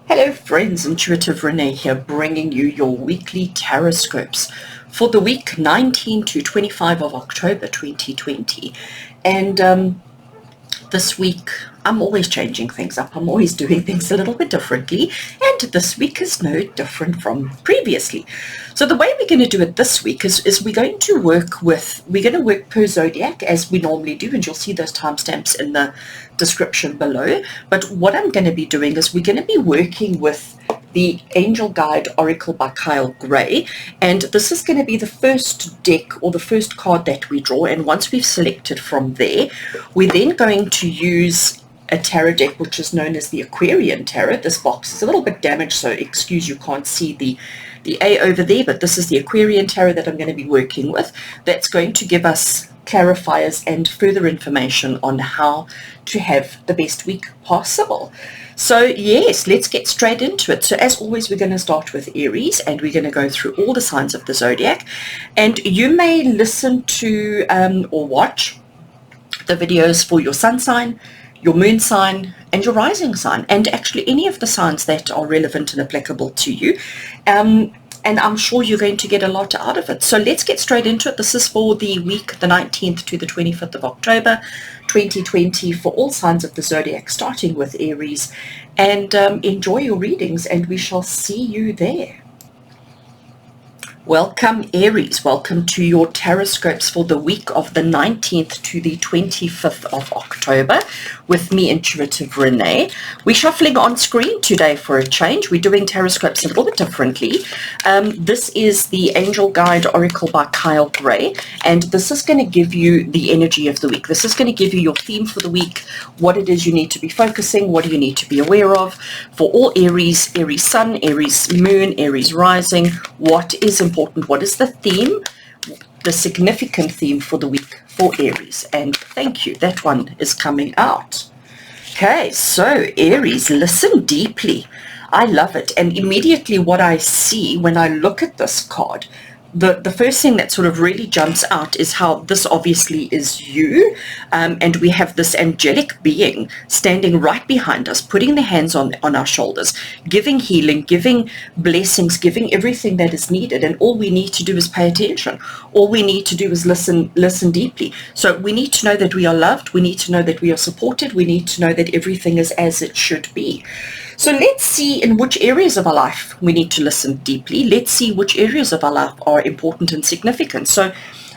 Hello friends, Intuitive Renee here, bringing you your weekly taroscopes for the week 19 to 25 of October 2020. And this week, I'm always changing things up. I'm always doing things a little bit differently, and this week is no different from previously. So the way we're going to do it this week is we're going to work per zodiac as we normally do, and you'll see those timestamps in the description below. But what I'm going to be doing is we're going to be working with the Angel Guide Oracle by Kyle Gray, and this is going to be the first deck or the first card that we draw. And once we've selected from there, we're then going to use a tarot deck which is known as the Aquarian Tarot. This box is a little bit damaged, so excuse you can't see the A over there, but this is the Aquarian Tarot that I'm going to be working with. That's going to give us clarifiers and further information on how to have the best week possible. So yes, let's get straight into it. So as always, we're going to start with Aries, and we're going to go through all the signs of the zodiac. And you may listen to or watch the videos for your sun sign, your moon sign, and your rising sign, and actually any of the signs that are relevant and applicable to you. And I'm sure you're going to get a lot out of it. So let's get straight into it. This is for the week, the 19th to the 25th of October, 2020, for all signs of the zodiac, starting with Aries. And enjoy your readings, and we shall see you there. Welcome Aries, welcome to your taroscopes for the week of the 19th to the 25th of October with me, Intuitive Renee. We're shuffling on screen today for a change. We're doing taroscopes a little bit differently. This is the Angel Guide Oracle by Kyle Gray, and this is going to give you the energy of the week. This is going to give you your theme for the week, what it is you need to be focusing, what do you need to be aware of for all Aries, Aries Sun, Aries Moon, Aries Rising. What is important? What is the theme, the significant theme for the week for Aries? And thank you, that one is coming out. Okay, so Aries, listen deeply. I love it. And immediately what I see when I look at this card, the first thing that sort of really jumps out is how this obviously is you, and we have this angelic being standing right behind us, putting their hands on our shoulders, giving healing, giving blessings, giving everything that is needed. And all we need to do is pay attention. All we need to do is listen deeply. So we need to know that we are loved. We need to know that we are supported. We need to know that everything is as it should be. So let's see in which areas of our life we need to listen deeply. Let's see which areas of our life are important and significant. So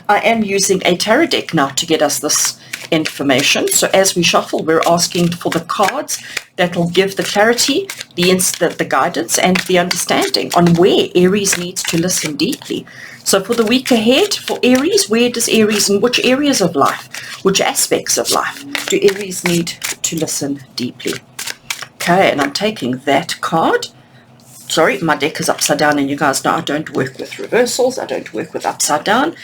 I am using a tarot deck now to get us this information. So as we shuffle, we're asking for the cards that will give the clarity, the guidance, and the understanding on where Aries needs to listen deeply. So for the week ahead, for Aries, where does Aries, in which areas of life, which aspects of life do Aries need to listen deeply? Okay, and I'm taking that card. Sorry, my deck is upside down, and you guys know I don't work with reversals. I don't work with upside down.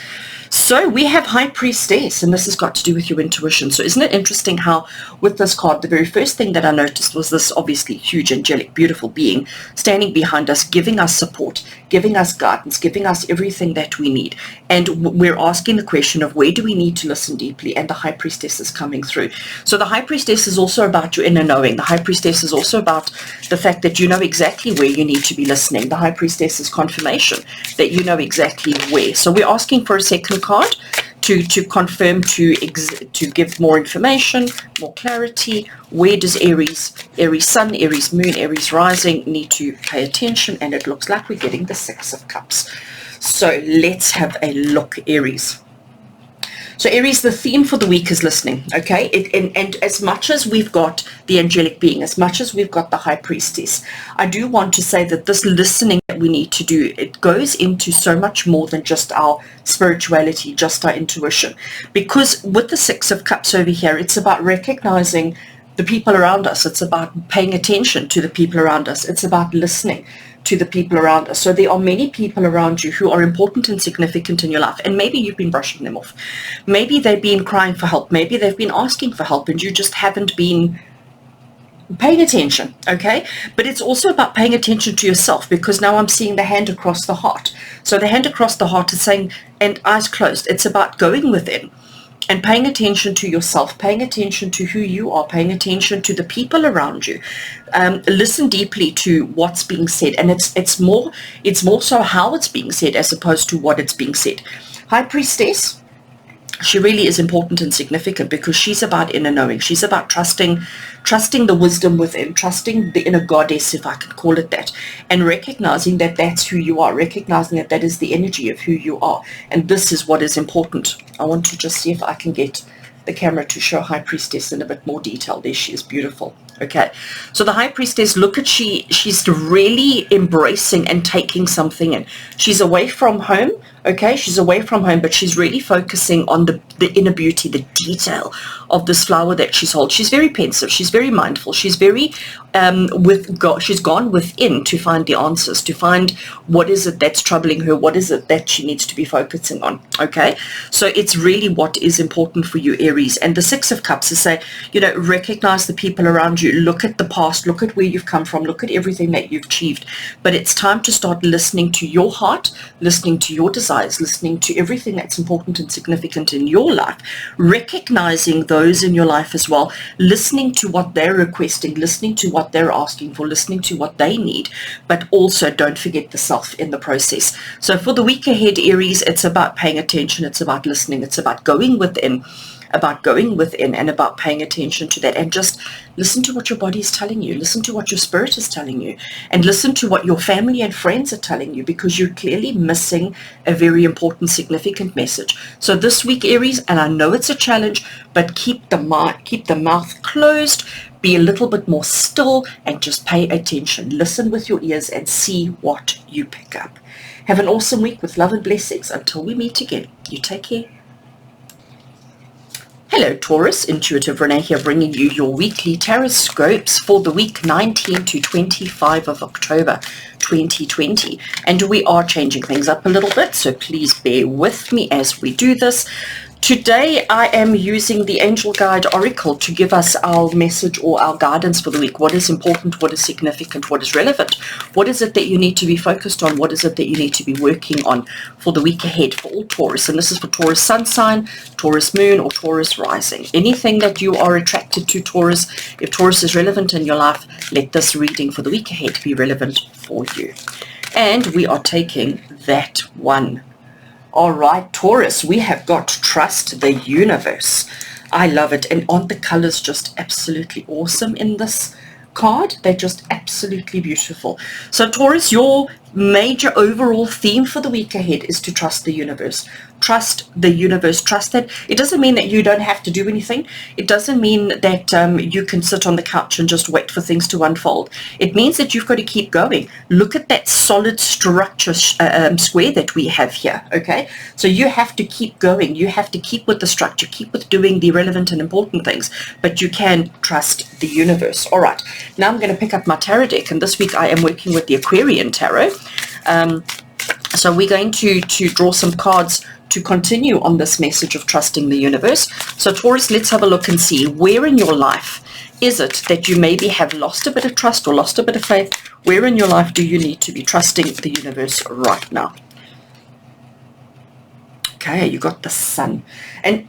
So we have High Priestess, and this has got to do with your intuition. So isn't it interesting how with this card, the very first thing that I noticed was this obviously huge, angelic, beautiful being standing behind us, giving us support, giving us guidance, giving us everything that we need. And we're asking the question of where do we need to listen deeply, and the High Priestess is coming through. So the High Priestess is also about your inner knowing. The High Priestess is also about the fact that you know exactly where you need to be listening. The High Priestess is confirmation that you know exactly where. So we're asking for a second card to confirm, to give more information, more clarity. Where does Aries Sun, Aries Moon, Aries Rising need to pay attention? And it looks like we're getting the Six of Cups. So let's have a look, Aries. So Aries, the theme for the week is listening, okay? And as much as we've got the angelic being, as much as we've got the High Priestess, I do want to say that this listening that we need to do, it goes into so much more than just our spirituality, just our intuition. Because with the Six of Cups over here, it's about recognizing the people around us. It's about paying attention to the people around us. It's about listening to the people around us. So there are many people around you who are important and significant in your life, and maybe you've been brushing them off. Maybe they've been crying for help. Maybe they've been asking for help, and you just haven't been paying attention, okay? But it's also about paying attention to yourself, because now I'm seeing the hand across the heart. So the hand across the heart is saying, and eyes closed, it's about going within and paying attention to yourself, paying attention to who you are, paying attention to the people around you. Listen deeply to what's being said, and it's more so how it's being said as opposed to what it's being said. High Priestess, she really is important and significant because she's about inner knowing. She's about trusting the wisdom within, trusting the inner goddess, if I could call it that, and recognizing that that's who you are, recognizing that that is the energy of who you are. And this is what is important. I want to just see if I can get the camera to show High Priestess in a bit more detail. There she is, beautiful. Okay, so the High Priestess, look at she's really embracing and taking something in. She's away from home, okay, she's away from home, but she's really focusing on the inner beauty, the detail of this flower that she's holding. She's very pensive, she's very mindful, she's very she's gone within to find the answers, to find what is it that's troubling her, what is it that she needs to be focusing on. Okay, so it's really what is important for you, Aries. And the Six of Cups is say, you know, recognize the people around you, look at the past, look at where you've come from, look at everything that you've achieved, but it's time to start listening to your heart, listening to your desires, listening to everything that's important and significant in your life, recognizing those in your life as well, listening to what they're requesting, listening to what they're asking for, listening to what they need, but also don't forget the self in the process. So for the week ahead, Aries, it's about paying attention, it's about listening, it's about going within, and about paying attention to that, and just listen to what your body is telling you, listen to what your spirit is telling you, and listen to what your family and friends are telling you, because you're clearly missing a very important, significant message. So this week, Aries, and I know it's a challenge, but keep the mouth closed, be a little bit more still, and just pay attention. Listen with your ears and see what you pick up. Have an awesome week with love and blessings. Until we meet again, you take care. Hello Taurus, Intuitive Renee here, bringing you your weekly tarot scopes for the week 19 to 25 of October 2020. And we are changing things up a little bit, so please bear with me as we do this. Today I am using the Angel Guide Oracle to give us our message or our guidance for the week. What is important, what is significant, what is relevant? What is it that you need to be focused on? What is it that you need to be working on for the week ahead for all Taurus? And this is for Taurus Sun sign, Taurus Moon, or Taurus Rising. Anything that you are attracted to, Taurus, if Taurus is relevant in your life, let this reading for the week ahead be relevant for you. And we are taking that one. All right, Taurus, we have got Trust the Universe. I love it. And aren't the colors just absolutely awesome in this card? They're just absolutely beautiful. So Taurus, your major overall theme for the week ahead is to trust the universe. Trust the universe. Trust that. It doesn't mean that you don't have to do anything. It doesn't mean that you can sit on the couch and just wait for things to unfold. It means that you've got to keep going. Look at that solid structure square that we have here, okay? So you have to keep going. You have to keep with the structure, keep with doing the relevant and important things, but you can trust the universe. All right, now I'm going to pick up my tarot deck, and this week I am working with the Aquarian Tarot. So we're going to draw some cards to continue on this message of trusting the universe. So Taurus, let's have a look and see where in your life is it that you maybe have lost a bit of trust or lost a bit of faith. Where in your life do you need to be trusting the universe right now? Okay, you got the Sun. And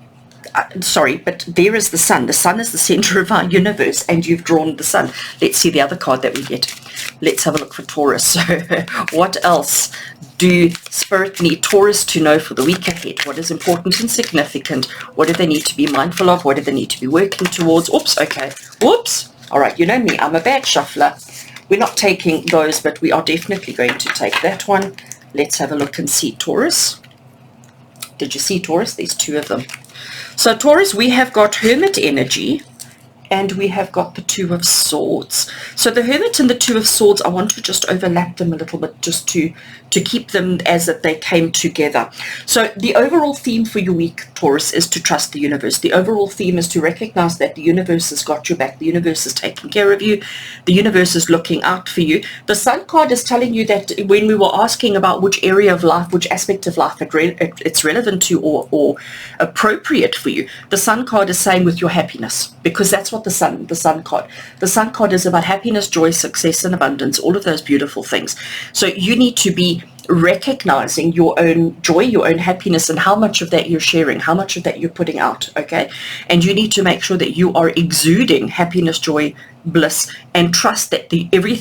sorry, but there is the Sun. The Sun is the center of our universe, and you've drawn the Sun. Let's see the other card that we get. Let's have a look for Taurus. So what else do Spirit need Taurus to know for the week ahead? What is important and significant? What do they need to be mindful of? What do they need to be working towards? Oops, okay. Whoops. All right, you know me. I'm a bad shuffler. We're not taking those, but we are definitely going to take that one. Let's have a look and see Taurus. Did you see Taurus? There's two of them. So Taurus, we have got Hermit energy, and we have got the Two of Swords. So the Hermit and the Two of Swords, I want to just overlap them a little bit just to keep them as if they came together. So the overall theme for your week, Taurus, is to trust the universe. The overall theme is to recognize that the universe has got your back. The universe is taking care of you. The universe is looking out for you. The Sun card is telling you that when we were asking about which area of life, which aspect of life it's relevant to or appropriate for you, the Sun card is saying with your happiness, because that's what the Sun card. The Sun card is about happiness, joy, success, and abundance, all of those beautiful things. So you need to be recognizing your own joy, your own happiness, and how much of that you're sharing, how much of that you're putting out, okay? And you need to make sure that you are exuding happiness, joy, bliss, and trust that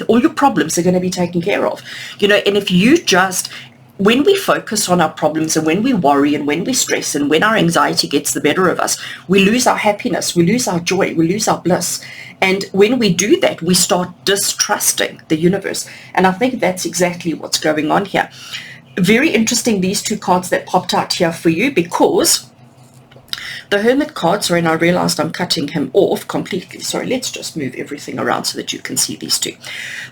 all your problems are going to be taken care of. You know, and if you just, when we focus on our problems and when we worry and when we stress and when our anxiety gets the better of us, we lose our happiness, we lose our joy, we lose our bliss. And when we do that, we start distrusting the universe. And I think that's exactly what's going on here. Very interesting, these two cards that popped out here for you, because the Hermit card, sorry, and I realized I'm cutting him off completely. Sorry, let's just move everything around so that you can see these two.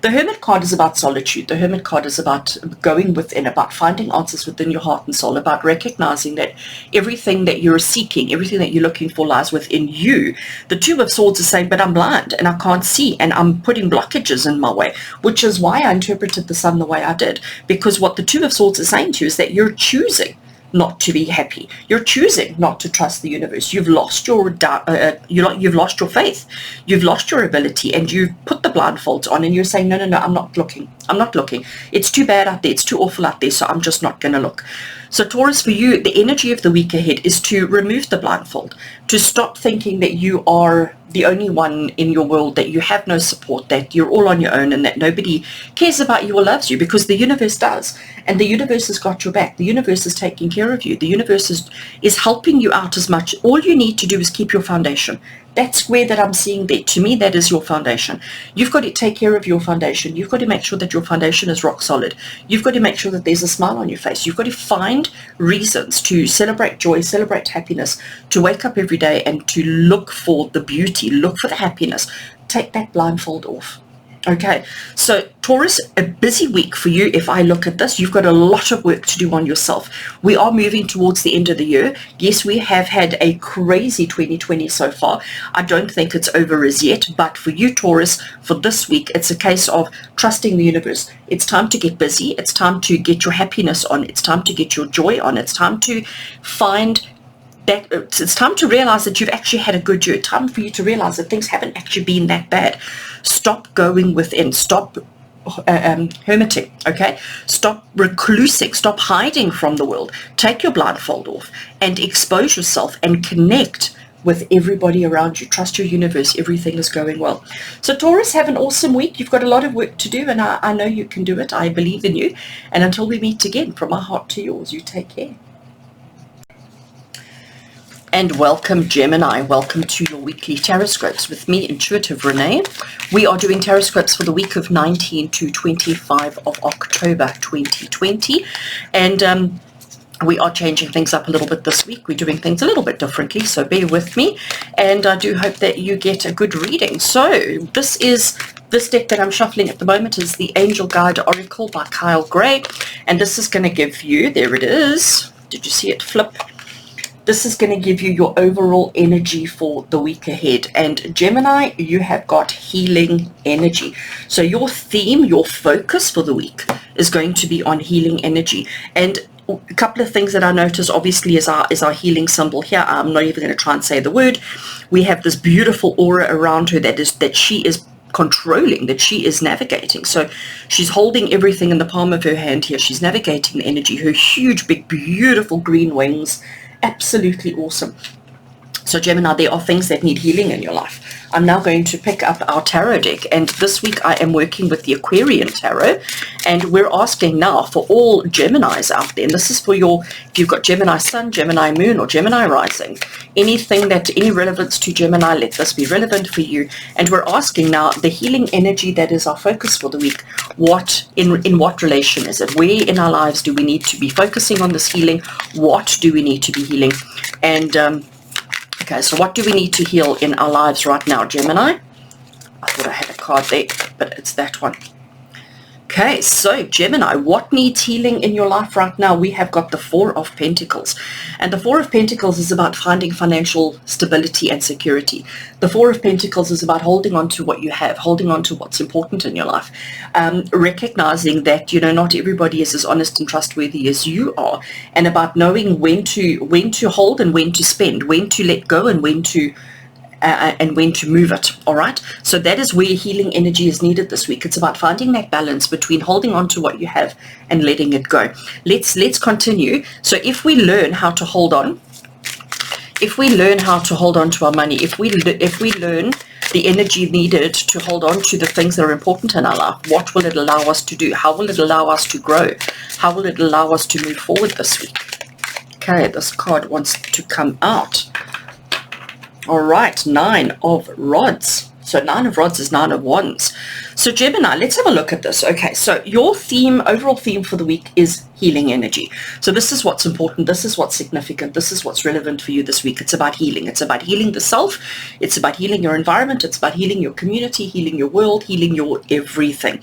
The Hermit card is about solitude. The Hermit card is about going within, about finding answers within your heart and soul, about recognizing that everything that you're seeking, everything that you're looking for lies within you. The Two of Swords is saying, but I'm blind and I can't see and I'm putting blockages in my way, which is why I interpreted the Sun the way I did. Because what the Two of Swords is saying to you is that you're choosing not to be happy. You're choosing not to trust the universe. You've lost your you've lost your faith. You've lost your ability, and you've put the blindfolds on, and you're saying, no, I'm not looking. I'm not looking. It's too bad out there. It's too awful out there, so I'm just not going to look. So Taurus, for you, the energy of the week ahead is to remove the blindfold, to stop thinking that you are the only one in your world, that you have no support, that you're all on your own, and that nobody cares about you or loves you, because the universe does. And the universe has got your back. The universe is taking care of you. The universe is helping you out as much. All you need to do is keep your foundation. That square that I'm seeing there, to me, that is your foundation. You've got to take care of your foundation. You've got to make sure that your foundation is rock solid. You've got to make sure that there's a smile on your face. You've got to find reasons to celebrate joy, celebrate happiness, to wake up every day and to look for the beauty, look for the happiness. Take that blindfold off. Okay, so Taurus, a busy week for you. If I look at this, you've got a lot of work to do on yourself. We are moving towards the end of the year. Yes, we have had a crazy 2020 so far. I don't think it's over as yet, but for you, Taurus, for this week, it's a case of trusting the universe. It's time to get busy. It's time to get your happiness on. It's time to get your joy on. It's time to find that, it's time to realize that you've actually had a good year. Time for you to realize that things haven't actually been that bad. Stop going within. Stop hermiting, okay? Stop reclusing. Stop hiding from the world. Take your blindfold off and expose yourself and connect with everybody around you. Trust your universe. Everything is going well. So Taurus, have an awesome week. You've got a lot of work to do, and I know you can do it. I believe in you. And until we meet again, from my heart to yours, you take care. And welcome, Gemini. Welcome to your weekly Taroscopes with me, Intuitive Renee. We are doing Taroscopes for the week of 19 to 25 of October 2020. And we are changing things up a little bit this week. We're doing things a little bit differently, so bear with me. And I do hope that you get a good reading. So this deck that I'm shuffling at the moment is the Angel Guide Oracle by Kyle Gray. And this is going to give you, there it is. Did you see it flip? This is going to give you your overall energy for the week ahead. And Gemini, you have got healing energy. So your theme, your focus for the week is going to be on healing energy. And a couple of things that I notice, obviously, is our healing symbol here. I'm not even going to try and say the word. We have this beautiful aura around her that she is controlling, that she is navigating. So she's holding everything in the palm of her hand here. She's navigating the energy. Her huge, big, beautiful green wings. Absolutely awesome. So Gemini, there are things that need healing in your life. I'm now going to pick up our tarot deck, and this week I am working with the Aquarian Tarot, and we're asking now for all Geminis out there, and this is for if you've got Gemini Sun, Gemini Moon, or Gemini Rising, any relevance to Gemini, let this be relevant for you. And we're asking now the healing energy that is our focus for the week. In what relation is it? Where in our lives do we need to be focusing on this healing? What do we need to be healing? And okay, so what do we need to heal in our lives right now, Gemini? I thought I had a card there, but it's that one. Okay, so Gemini, what needs healing in your life right now? We have got the Four of Pentacles. And the Four of Pentacles is about finding financial stability and security. The Four of Pentacles is about holding on to what you have, holding on to what's important in your life, recognizing that, not everybody is as honest and trustworthy as you are, and about knowing when to hold and when to spend, when to let go and when to and when to move it. All right. So that is where healing energy is needed this week. It's about finding that balance between holding on to what you have and letting it go. Let's continue. So if we learn how to hold on, if we learn how to hold on to our money, if we learn the energy needed to hold on to the things that are important in our life, what will it allow us to do? How will it allow us to grow? How will it allow us to move forward this week? Okay, this card wants to come out. All right, 9 of Rods. So 9 of Rods is 9 of Wands. So Gemini, let's have a look at this. Okay, so your theme, overall theme for the week is healing energy. So this is what's important. This is what's significant. This is what's relevant for you this week. It's about healing. It's about healing the self. It's about healing your environment. It's about healing your community, healing your world, healing your everything.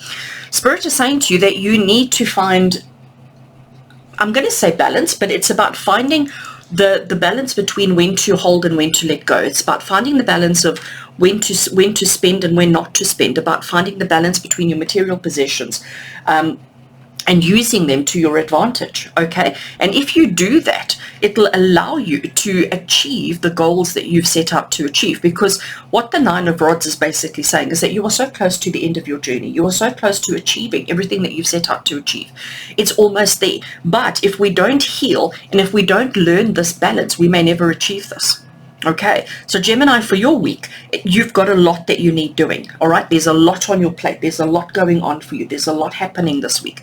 Spirit is saying to you that you need to find, I'm going to say balance, but it's about finding the balance between when to hold and when to let go. It's about finding the balance of when to spend and when not to spend, about finding the balance between your material possessions and using them to your advantage, okay? And if you do that, it'll allow you to achieve the goals that you've set out to achieve, because what the 9 of Rods is basically saying is that you are so close to the end of your journey. You are so close to achieving everything that you've set out to achieve. It's almost there. But if we don't heal and if we don't learn this balance, we may never achieve this. Okay, so Gemini, for your week, you've got a lot that you need doing, all right? There's a lot on your plate. There's a lot going on for you. There's a lot happening this week.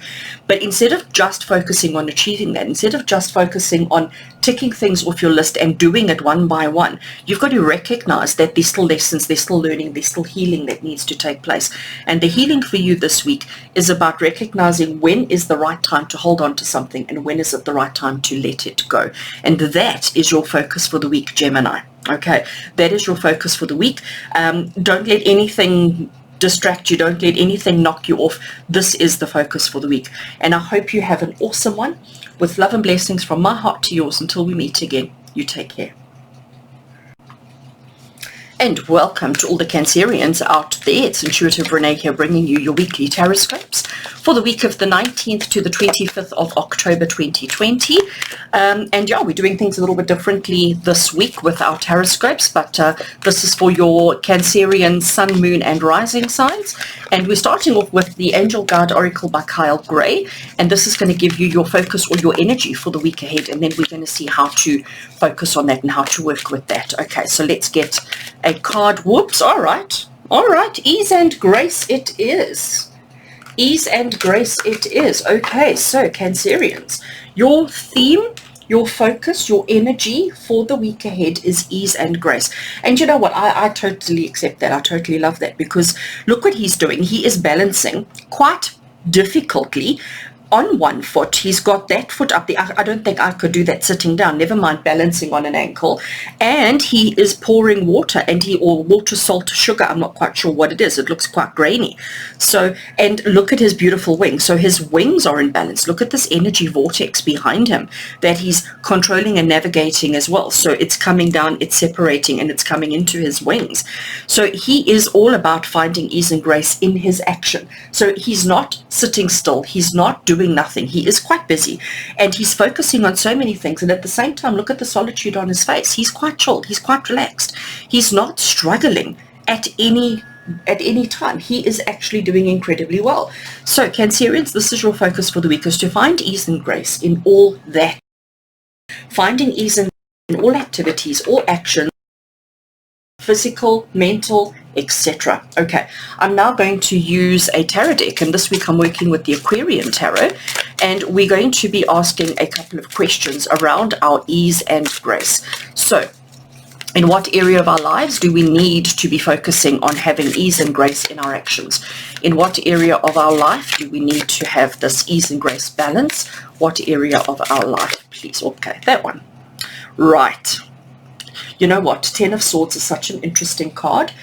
But instead of just focusing on achieving that, instead of just focusing on ticking things off your list and doing it one by one, you've got to recognize that there's still lessons, there's still learning, there's still healing that needs to take place. And the healing for you this week is about recognizing when is the right time to hold on to something and when is it the right time to let it go. And that is your focus for the week, Gemini. Okay, that is your focus for the week. Don't let anything distract you. Don't let anything knock you off. This is the focus for the week. And I hope you have an awesome one. With love and blessings from my heart to yours. Until we meet again, you take care. And welcome to all the Cancerians out there. It's Intuitive Renee here, bringing you your weekly tarot scopes for the week of the 19th to the 25th of October 2020. And yeah, we're doing things a little bit differently this week with our tarot scopes, but this is for your Cancerian Sun, Moon, and Rising signs. And we're starting off with the Angel Guide Oracle by Kyle Gray. And this is going to give you your focus or your energy for the week ahead. And then we're going to see how to focus on that and how to work with that. Okay, so let's get a card. Whoops. All right. Ease and grace it is. Ease and grace it is. Okay, so Cancerians, your theme, your focus, your energy for the week ahead is ease and grace. And you know what? I totally accept that. I totally love that, because look what he's doing. He is balancing quite difficultly on one foot. He's got that foot up there. I don't think I could do that sitting down, never mind balancing on an ankle. And he is pouring water, or water, salt, sugar, I'm not quite sure what it is. It looks quite grainy. So, and look at his beautiful wings. So his wings are in balance. Look at this energy vortex behind him that he's controlling and navigating as well. So it's coming down, it's separating, and it's coming into his wings. So he is all about finding ease and grace in his action. So he's not sitting still. He's not doing nothing. He is quite busy, and he's focusing on so many things, and at the same time, look at the solitude on his face. He's quite chilled. He's quite relaxed. He's not struggling at any time. He is actually doing incredibly well. So Cancerians, this is your focus for the week, is to find ease and grace in all that. Finding ease in all activities, all actions, physical, mental, etc. Okay, I'm now going to use a tarot deck, and this week I'm working with the Aquarian Tarot, and we're going to be asking a couple of questions around our ease and grace. So, in what area of our lives do we need to be focusing on having ease and grace in our actions? In what area of our life do we need to have this ease and grace balance? What area of our life, please? Okay, that one. Right. You know what? 10 of Swords is such an interesting card.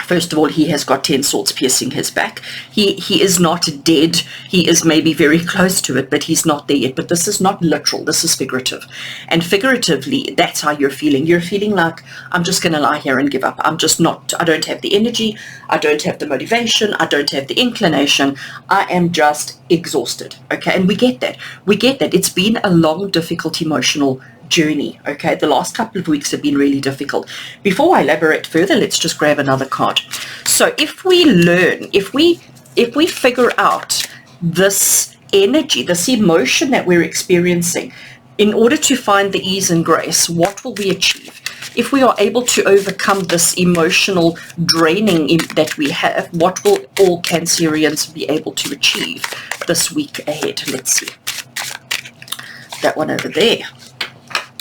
First of all, he has got 10 swords piercing his back. He is not dead. He is maybe very close to it, but he's not there yet. But this is not literal. This is figurative. And figuratively, that's how you're feeling. You're feeling like, I'm just going to lie here and give up. I don't have the energy. I don't have the motivation. I don't have the inclination. I am just exhausted. Okay, and we get that. It's been a long, difficult, emotional journey, okay? The last couple of weeks have been really difficult. Before I elaborate further, let's just grab another card. So if we learn, if we figure out this energy, this emotion that we're experiencing, in order to find the ease and grace, what will we achieve? If we are able to overcome this emotional draining that we have, what will all Cancerians be able to achieve this week ahead? Let's see. That one over there.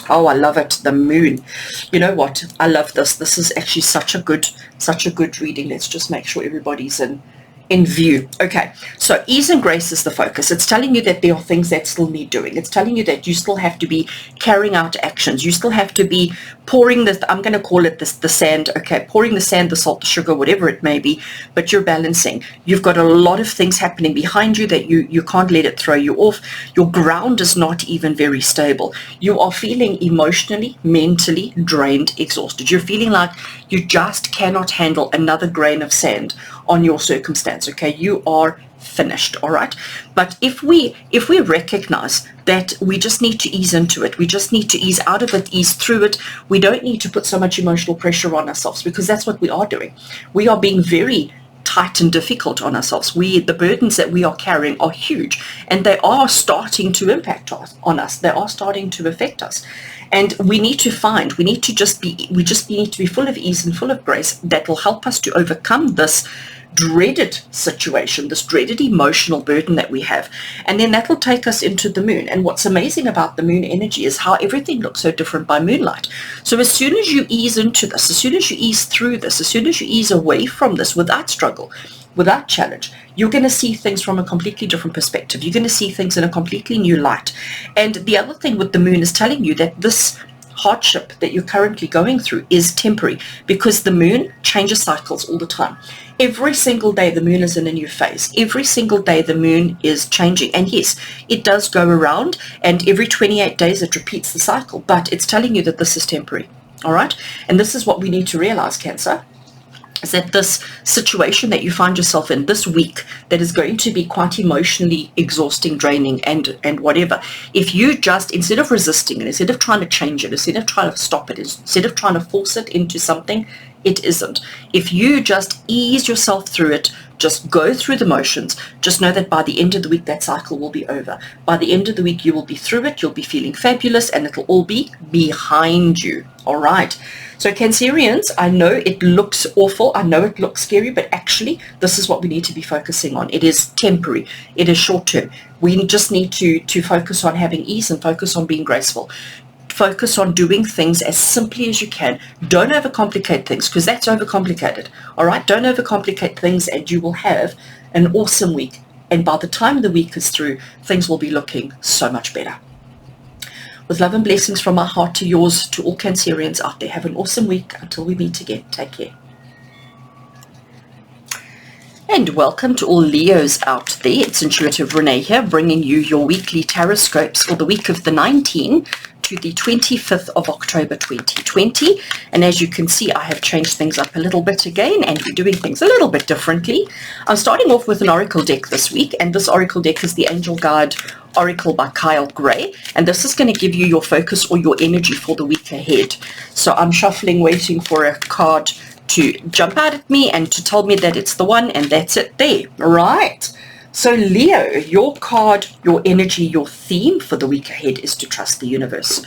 Oh, I love it. The moon. You know what? I love this. This is actually such a good reading. Let's just make sure everybody's in view. Okay, so ease and grace is the focus. It's telling you that there are things that still need doing. It's telling you that you still have to be carrying out actions. You still have to be pouring this, I'm going to call it this, the sand, okay, pouring the sand, the salt, the sugar, whatever it may be, but you're balancing. You've got a lot of things happening behind you that you can't let it throw you off. Your ground is not even very stable. You are feeling emotionally, mentally drained, exhausted. You're feeling like you just cannot handle another grain of sand on your circumstance, okay? You are finished, all right? But if we recognize that we just need to ease into it, we just need to ease out of it, ease through it, we don't need to put so much emotional pressure on ourselves, because that's what we are doing. We are being very tight and difficult on ourselves. The burdens that we are carrying are huge, and they are starting to impact on us. They are starting to affect us. And we need to be full of ease and full of grace that will help us to overcome this dreaded situation, this dreaded emotional burden that we have. And then that will take us into the moon. And what's amazing about the moon energy is how everything looks so different by moonlight. So as soon as you ease into this, as soon as you ease through this, as soon as you ease away from this without struggle, without challenge, you're going to see things from a completely different perspective. You're going to see things in a completely new light. And the other thing with the moon is telling you that this hardship that you're currently going through is temporary, because the moon changes cycles all the time. Every single day the moon is in a new phase. Every single day the moon is changing. And yes, it does go around, and every 28 days it repeats the cycle, but it's telling you that this is temporary. All right? And this is what we need to realize, Cancer, is that this situation that you find yourself in this week, that is going to be quite emotionally exhausting, draining, and whatever, if you just, instead of resisting it, instead of trying to change it, instead of trying to stop it, instead of trying to force it into something it isn't, if you just ease yourself through it, just go through the motions, just know that by the end of the week that cycle will be over. By the end of the week you will be through it, you'll be feeling fabulous, and it'll all be behind you. All right. So Cancerians, I know it looks awful, I know it looks scary, but actually this is what we need to be focusing on. It is temporary, it is short term. We just need to focus on having ease and focus on being graceful. Focus on doing things as simply as you can. Don't overcomplicate things, because that's overcomplicated. All right, don't overcomplicate things, and you will have an awesome week. And by the time the week is through, things will be looking so much better. With love and blessings from my heart to yours, to all Cancerians out there. Have an awesome week until we meet again. Take care. And welcome to all Leos out there. It's Intuitive Renee here, bringing you your weekly tarot scopes for the week of the 19th to the 25th of October 2020. And as you can see, I have changed things up a little bit again, and we're doing things a little bit differently. I'm starting off with an oracle deck this week, and this oracle deck is the Angel Guide Oracle by Kyle Gray, and this is going to give you your focus or your energy for the week ahead. So I'm shuffling, waiting for a card to jump out at me and to tell me that it's the one, and that's it there. Right. So Leo, your card, your energy, your theme for the week ahead is to trust the universe.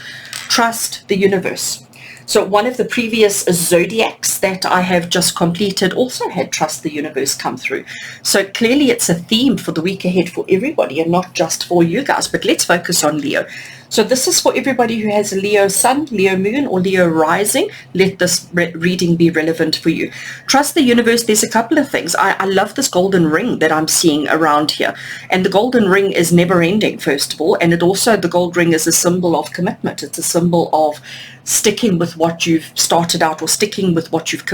Trust the universe. So one of the previous zodiacs that I have just completed also had trust the universe come through. So clearly it's a theme for the week ahead for everybody, and not just for you guys, but let's focus on Leo. So this is for everybody who has a Leo sun, Leo moon, or Leo rising. Let this reading be relevant for you. Trust the universe. There's a couple of things. I love this golden ring that I'm seeing around here. And the golden ring is never ending, first of all. And it also, the gold ring is a symbol of commitment. It's a symbol of sticking with what you've started out, or sticking with what you've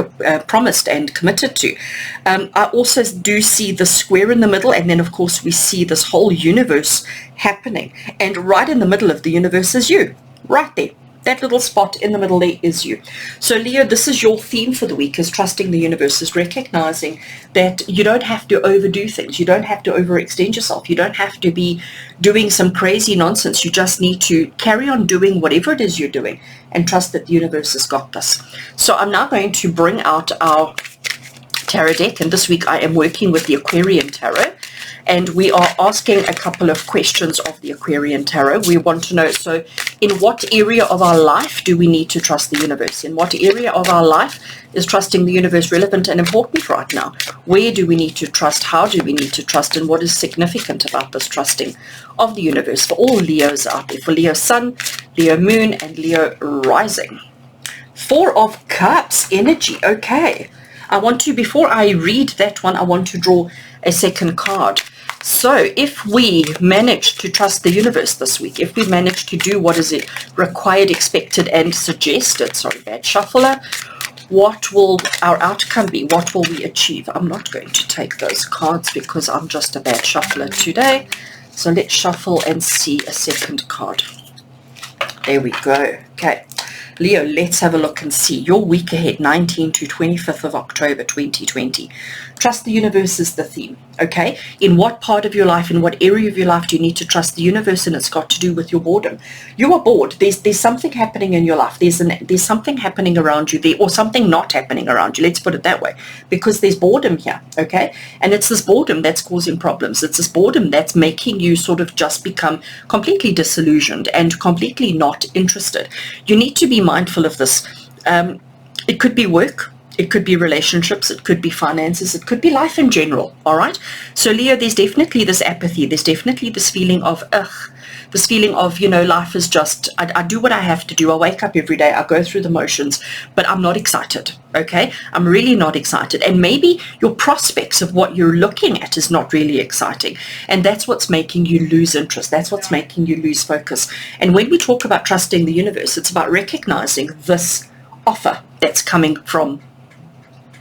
promised and committed to. I also do see the square in the middle, and then of course we see this whole universe happening, and right in the middle of the universe is you, right there. That little spot in the middle there is you. So Leo, this is your theme for the week, is trusting the universe, is recognizing that you don't have to overdo things. You don't have to overextend yourself. You don't have to be doing some crazy nonsense. You just need to carry on doing whatever it is you're doing and trust that the universe has got this. So I'm now going to bring out our tarot deck, and this week I am working with the Aquarian Tarot. And we are asking a couple of questions of the Aquarian Tarot. We want to know, so in what area of our life do we need to trust the universe? In what area of our life is trusting the universe relevant and important right now? Where do we need to trust? How do we need to trust? And what is significant about this trusting of the universe for all Leos out there, for Leo Sun, Leo Moon, and Leo Rising? Four of Cups energy. Okay. I want to, before I read that one, I want to draw a second card. So if we manage to trust the universe this week, if we manage to do what is it required, expected, and suggested, sorry, bad shuffler, what will our outcome be? What will we achieve? I'm not going to take those cards because I'm just a bad shuffler today. So let's shuffle and see a second card. There we go. Okay. Leo, let's have a look and see your week ahead, 19th to 25th of October 2020. Trust the universe is the theme, okay? In what part of your life, in what area of your life do you need to trust the universe? And it's got to do with your boredom. You are bored. There's something happening in your life. There's something happening around you there, or something not happening around you. Let's put it that way, because there's boredom here, okay? And it's this boredom that's causing problems. It's this boredom that's making you sort of just become completely disillusioned and completely not interested. You need to be mindful of this. It could be work, it could be relationships, it could be finances, it could be life in general, all right? So Leo, there's definitely this apathy, there's definitely this feeling of, this feeling of, you know, life is just, I do what I have to do, I wake up every day, I go through the motions, but I'm not excited, okay? I'm really not excited, and maybe your prospects of what you're looking at is not really exciting, and that's what's making you lose interest, that's what's making you lose focus. And when we talk about trusting the universe, it's about recognizing this offer that's coming from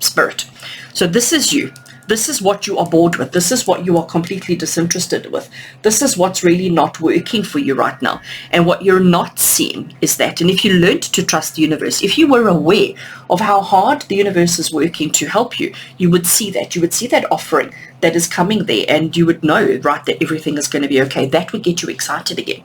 Spirit. So this is you. This is what you are bored with. This is what you are completely disinterested with. This is what's really not working for you right now. And what you're not seeing is that. And if you learned to trust the universe, if you were aware of how hard the universe is working to help you, you would see that. You would see that offering that is coming there, and you would know, right, that everything is going to be okay. That would get you excited again.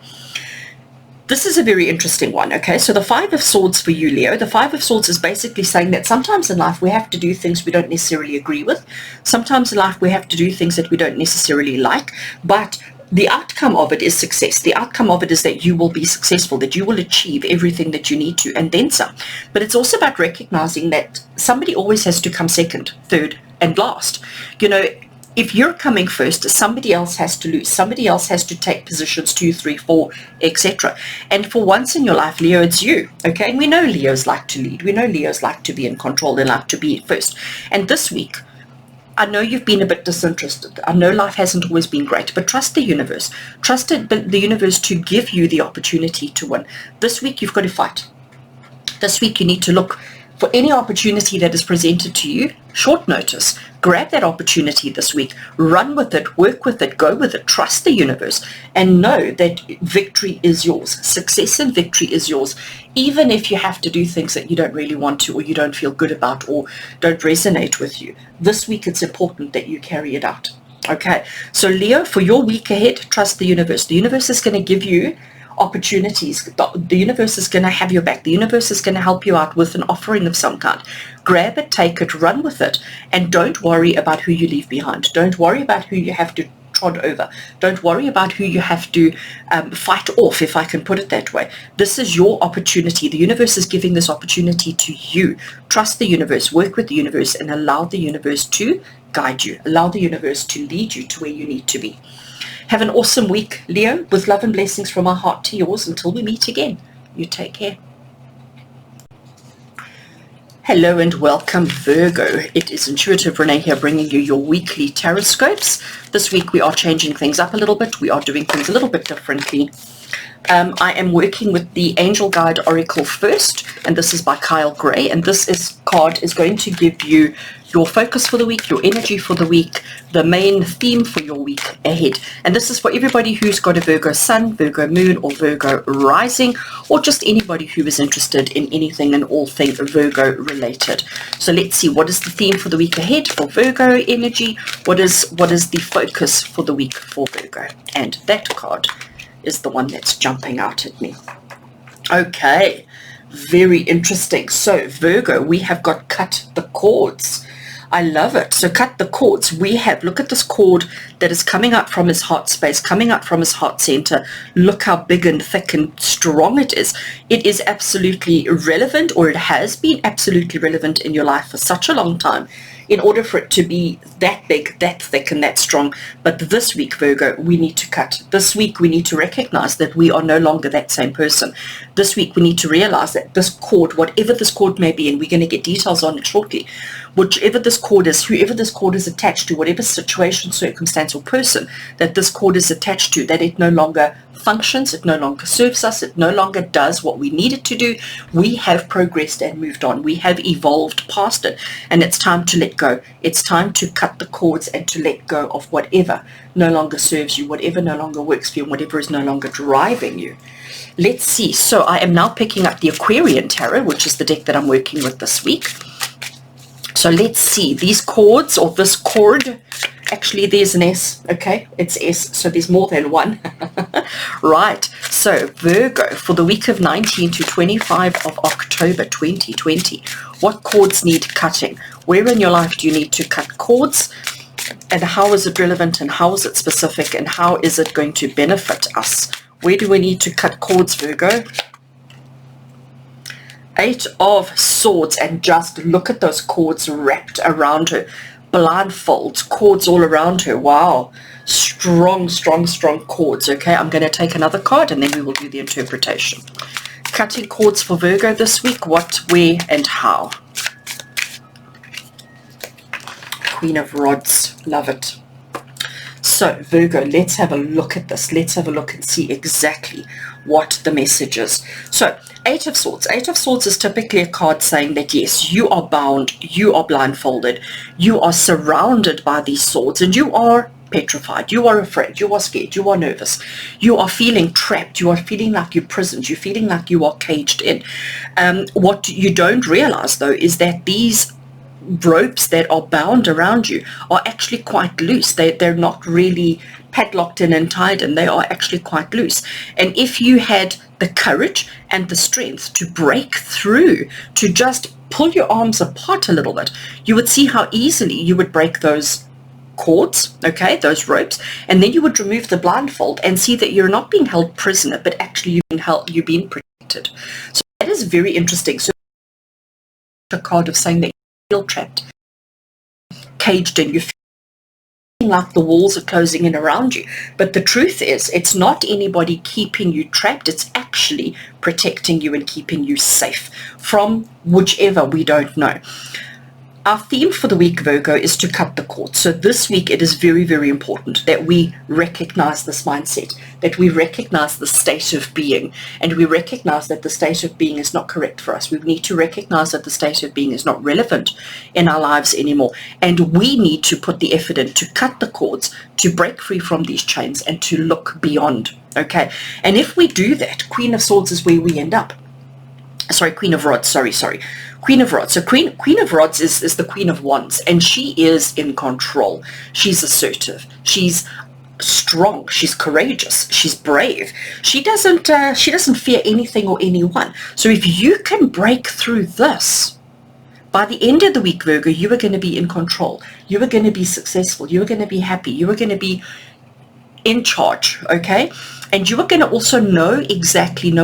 This is a very interesting one, okay? So the Five of Swords for you, Leo, the Five of Swords is basically saying that sometimes in life we have to do things we don't necessarily agree with. Sometimes in life we have to do things that we don't necessarily like, but the outcome of it is success. The outcome of it is that you will be successful, that you will achieve everything that you need to, and then some. But it's also about recognizing that somebody always has to come second, third, and last. You know, if you're coming first, somebody else has to lose. Somebody else has to take positions 2, 3, 4, etc. And for once in your life, Leo, it's you. Okay, and we know Leos like to lead. We know Leos like to be in control. They like to be first. And this week, I know you've been a bit disinterested. I know life hasn't always been great, but trust the universe. Trust the universe to give you the opportunity to win. This week, you've got to fight. This week, you need to look for any opportunity that is presented to you, short notice. Grab that opportunity this week, run with it, work with it, go with it, trust the universe, and know that victory is yours. Success and victory is yours, even if you have to do things that you don't really want to, or you don't feel good about, or don't resonate with you. This week, it's important that you carry it out. Okay, so Leo, for your week ahead, trust the universe. The universe is going to give you opportunities. The universe is going to have your back. The universe is going to help you out with an offering of some kind. Grab it, take it, run with it, and don't worry about who you leave behind. Don't worry about who you have to trod over. Don't worry about who you have to fight off, if I can put it that way. This is your opportunity. The universe is giving this opportunity to you. Trust the universe, work with the universe, and allow the universe to guide you. Allow the universe to lead you to where you need to be. Have an awesome week, Leo, with love and blessings from our heart to yours. Until we meet again, you take care. Hello and welcome, Virgo. It is Intuitive Renee here, bringing you your weekly Taroscopes. This week we are changing things up a little bit. We are doing things a little bit differently. I am working with the Angel Guide Oracle first, and this is by Kyle Gray, and this card is going to give you your focus for the week, your energy for the week, the main theme for your week ahead. And this is for everybody who's got a Virgo sun, Virgo moon, or Virgo rising, or just anybody who is interested in anything and all things Virgo related. So let's see, what is the theme for the week ahead for Virgo energy? What is the focus for the week for Virgo? And that card is the one that's jumping out at me. Okay, very interesting. So Virgo, we have got cut the cords. I love it. So cut the cords. We have, look at this cord that is coming up from his heart space, coming up from his heart center. Look how big and thick and strong it is. It is absolutely relevant, or it has been absolutely relevant in your life for such a long time, in order for it to be that big, that thick, and that strong. But this week, Virgo, we need to cut. This week, we need to recognize that we are no longer that same person. This week, we need to realize that this cord, whatever this cord may be, and we're going to get details on it shortly, whichever this cord is, whoever this cord is attached to, whatever situation, circumstance, or person that this cord is attached to, that it no longer functions, it no longer serves us, it no longer does what we need it to do. We have progressed and moved on. We have evolved past it, and it's time to let go. It's time to cut the cords and to let go of whatever no longer serves you, whatever no longer works for you, and whatever is no longer driving you. Let's see. So I am now picking up the Aquarian Tarot, which is the deck that I'm working with this week. So let's see, these cords, or this cord, actually there's an S, okay, it's S, so there's more than one. Right, so Virgo, for the week of 19 to 25 of October 2020, what cords need cutting? Where in your life do you need to cut cords? And how is it relevant, and how is it specific, and how is it going to benefit us? Where do we need to cut cords, Virgo? 8 of Swords, and just look at those cords wrapped around her. Blindfolds, cords all around her. Wow. Strong, strong, strong cords. Okay, I'm going to take another card and then we will do the interpretation. Cutting cords for Virgo this week. What, where, and how? Queen of Rods. Love it. So Virgo, let's have a look at this. Let's have a look and see exactly what the message is. So 8 of Swords. 8 of Swords is typically a card saying that yes, you are bound, you are blindfolded, you are surrounded by these swords, and you are petrified, you are afraid, you are scared, you are nervous, you are feeling trapped, you are feeling like you're prisoned, you're feeling like you are caged in. What you don't realize though is that these ropes that are bound around you are actually quite loose. They're not really padlocked in and tied in. They are actually quite loose. And if you had the courage and the strength to break through, to just pull your arms apart a little bit, you would see how easily you would break those cords, okay, those ropes, and then you would remove the blindfold and see that you're not being held prisoner, but actually you're being protected. So that is very interesting. So a card of saying that you feel trapped, caged in, you feel like the walls are closing in around you, but the truth is it's not anybody keeping you trapped, it's actually protecting you and keeping you safe from whichever, we don't know. Our theme for the week, Virgo, is to cut the cord. So this week it is very, very important that we recognize this mindset, that we recognize the state of being, and we recognize that the state of being is not correct for us. We need to recognize that the state of being is not relevant in our lives anymore, and we need to put the effort in to cut the cords, to break free from these chains, and to look beyond, okay? And if we do that, Queen of Swords is where we end up. Sorry, Queen of Rods, sorry. Queen of Rods. So Queen of Rods is the Queen of Wands, and she is in control. She's assertive. She's strong. She's courageous. She's brave. She doesn't fear anything or anyone. So if you can break through this, by the end of the week, Virgo, you are going to be in control. You are going to be successful. You are going to be happy. You are going to be in charge, okay? And you are going to also know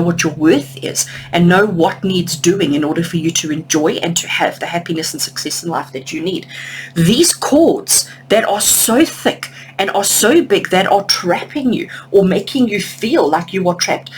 what your worth is and know what needs doing in order for you to enjoy and to have the happiness and success in life that you need. These cords that are so thick and are so big that are trapping you or making you feel like you are trapped,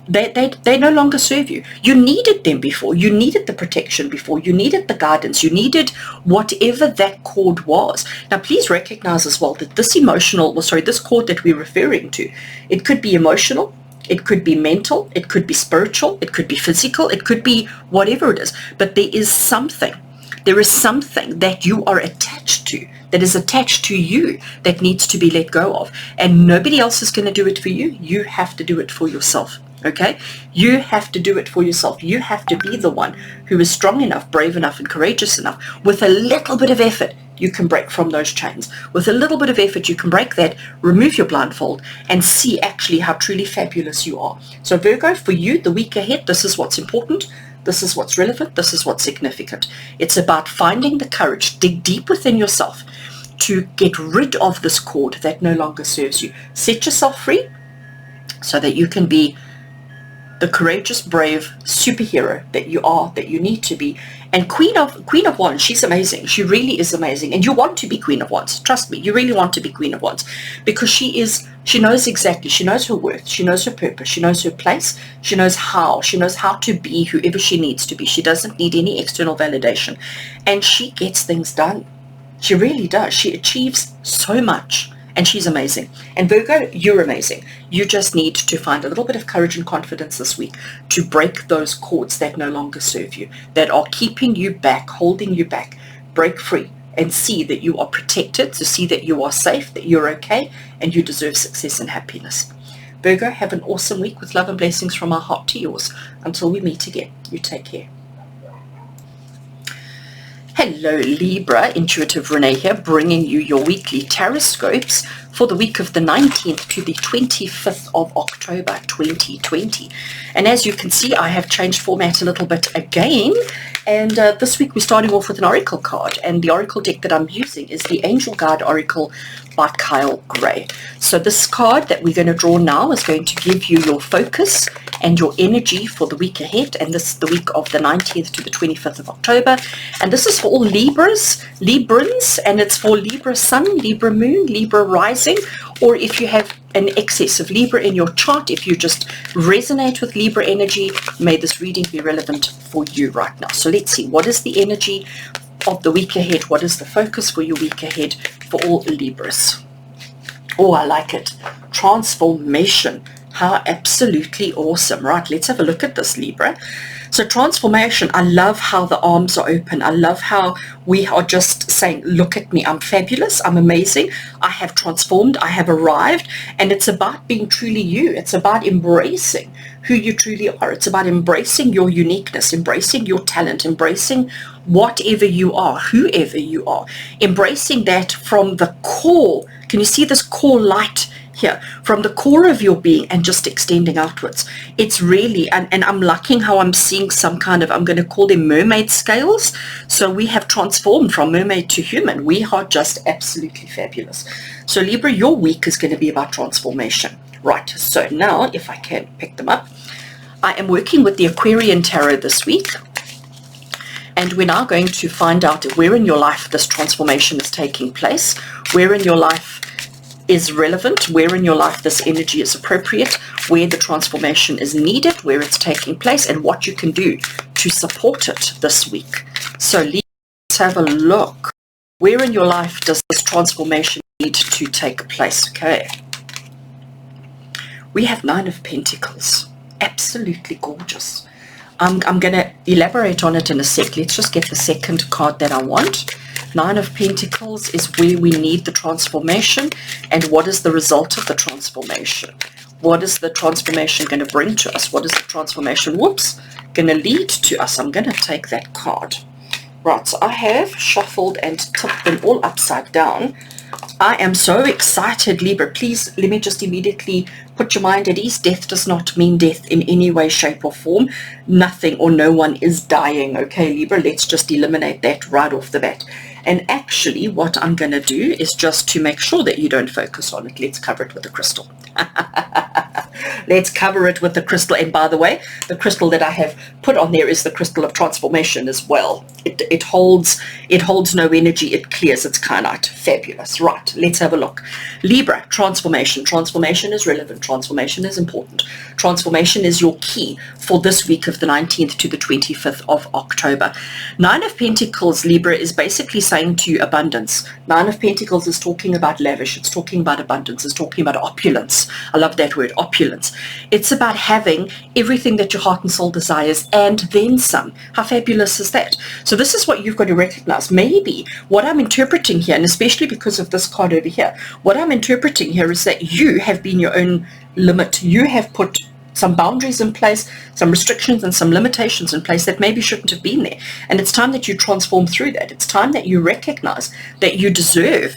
they no longer serve you. You needed them before. You needed the protection before. You needed the guidance. You needed whatever that cord was. Now, please recognize as well that this cord that we're referring to, it could be emotional, it could be mental, it could be spiritual, it could be physical, it could be whatever it is. But there is something There is something that you are attached to, that is attached to you, that needs to be let go of. And nobody else is going to do it for you. You have to do it for yourself. Okay? You have to do it for yourself. You have to be the one who is strong enough, brave enough, and courageous enough. With a little bit of effort, you can break from those chains. With a little bit of effort, you can break that, remove your blindfold, and see actually how truly fabulous you are. So Virgo, for you, the week ahead, this is what's important. This is what's relevant. This is what's significant. It's about finding the courage, dig deep within yourself to get rid of this cord that no longer serves you. Set yourself free so that you can be the courageous, brave superhero that you are, that you need to be. And Queen of Wands, she's amazing. She really is amazing. And you want to be Queen of Wands. Trust me, you really want to be Queen of Wands, because she knows exactly, she knows her worth, she knows her purpose, she knows her place, she knows how to be whoever she needs to be. She doesn't need any external validation. And she gets things done. She really does. She achieves so much. And she's amazing. And Virgo, you're amazing. You just need to find a little bit of courage and confidence this week to break those cords that no longer serve you, that are keeping you back, holding you back. Break free and see that you are protected, to see that you are safe, that you're okay, and you deserve success and happiness. Virgo, have an awesome week with love and blessings from our heart to yours. Until we meet again, you take care. Hello Libra, Intuitive Renee here, bringing you your weekly Taroscopes for the week of the 19th to the 25th of October 2020. And as you can see, I have changed format a little bit again. And this week we're starting off with an Oracle card. And the Oracle deck that I'm using is the Angel Guide Oracle by Kyle Gray. So this card that we're going to draw now is going to give you your focus and your energy for the week ahead. And this is the week of the 19th to the 25th of October. And this is for all Librans, and it's for Libra Sun, Libra Moon, Libra Rising, or if you have an excess of Libra in your chart, if you just resonate with Libra energy, may this reading be relevant for you right now. So let's see, what is the energy of the week ahead? What is the focus for your week ahead for all Libras? Oh, I like it. Transformation. How absolutely awesome. Right, let's have a look at this, Libra. So transformation, I love how the arms are open. I love how we are just saying, look at me, I'm fabulous, I'm amazing, I have transformed, I have arrived. And it's about being truly you. It's about embracing who you truly are. It's about embracing your uniqueness, embracing your talent, embracing whatever you are, whoever you are, embracing that from the core. Can you see this core light here, from the core of your being, and just extending outwards? It's really, and I'm liking how I'm seeing some kind of, I'm going to call them mermaid scales. So we have transformed from mermaid to human. We are just absolutely fabulous. So Libra, your week is going to be about transformation. Right, so now if I can pick them up, I am working with the Aquarian Tarot this week. And we're now going to find out where in your life this transformation is taking place, where in your life is relevant, where in your life this energy is appropriate, where the transformation is needed, where it's taking place, and what you can do to support it this week. So let's have a look. Where in your life does this transformation need to take place? Okay. We have Nine of Pentacles. Absolutely gorgeous. I'm going to elaborate on it in a sec. Let's just get the second card that I want. Nine of Pentacles is where we need the transformation, and what is the result of the transformation? What is the transformation going to bring to us? What is the transformation, going to lead to us? I'm going to take that card. Right, so I have shuffled and tipped them all upside down. I am so excited, Libra. Please, let me just immediately put your mind at ease. Death does not mean death in any way, shape, or form. Nothing or no one is dying, okay, Libra? Let's just eliminate that right off the bat. And actually, what I'm going to do is just to make sure that you don't focus on it, let's cover it with a crystal. Let's cover it with the crystal. And by the way, the crystal that I have put on there is the crystal of transformation as well. It holds no energy. It clears. It's kyanite. Fabulous. Right, let's have a look. Libra, transformation. Transformation is relevant. Transformation is important. Transformation is your key for this week of the 19th to the 25th of October. Nine of Pentacles, Libra, is basically saying to you abundance. Nine of Pentacles is talking about lavish. It's talking about abundance. It's talking about opulence. I love that word, opulence. It's about having everything that your heart and soul desires and then some. How fabulous is that? So this is what you've got to recognize. Maybe what I'm interpreting here, and especially because of this card over here, what I'm interpreting here is that you have been your own limit. You have put some boundaries in place, some restrictions and some limitations in place that maybe shouldn't have been there. And it's time that you transform through that. It's time that you recognize that you deserve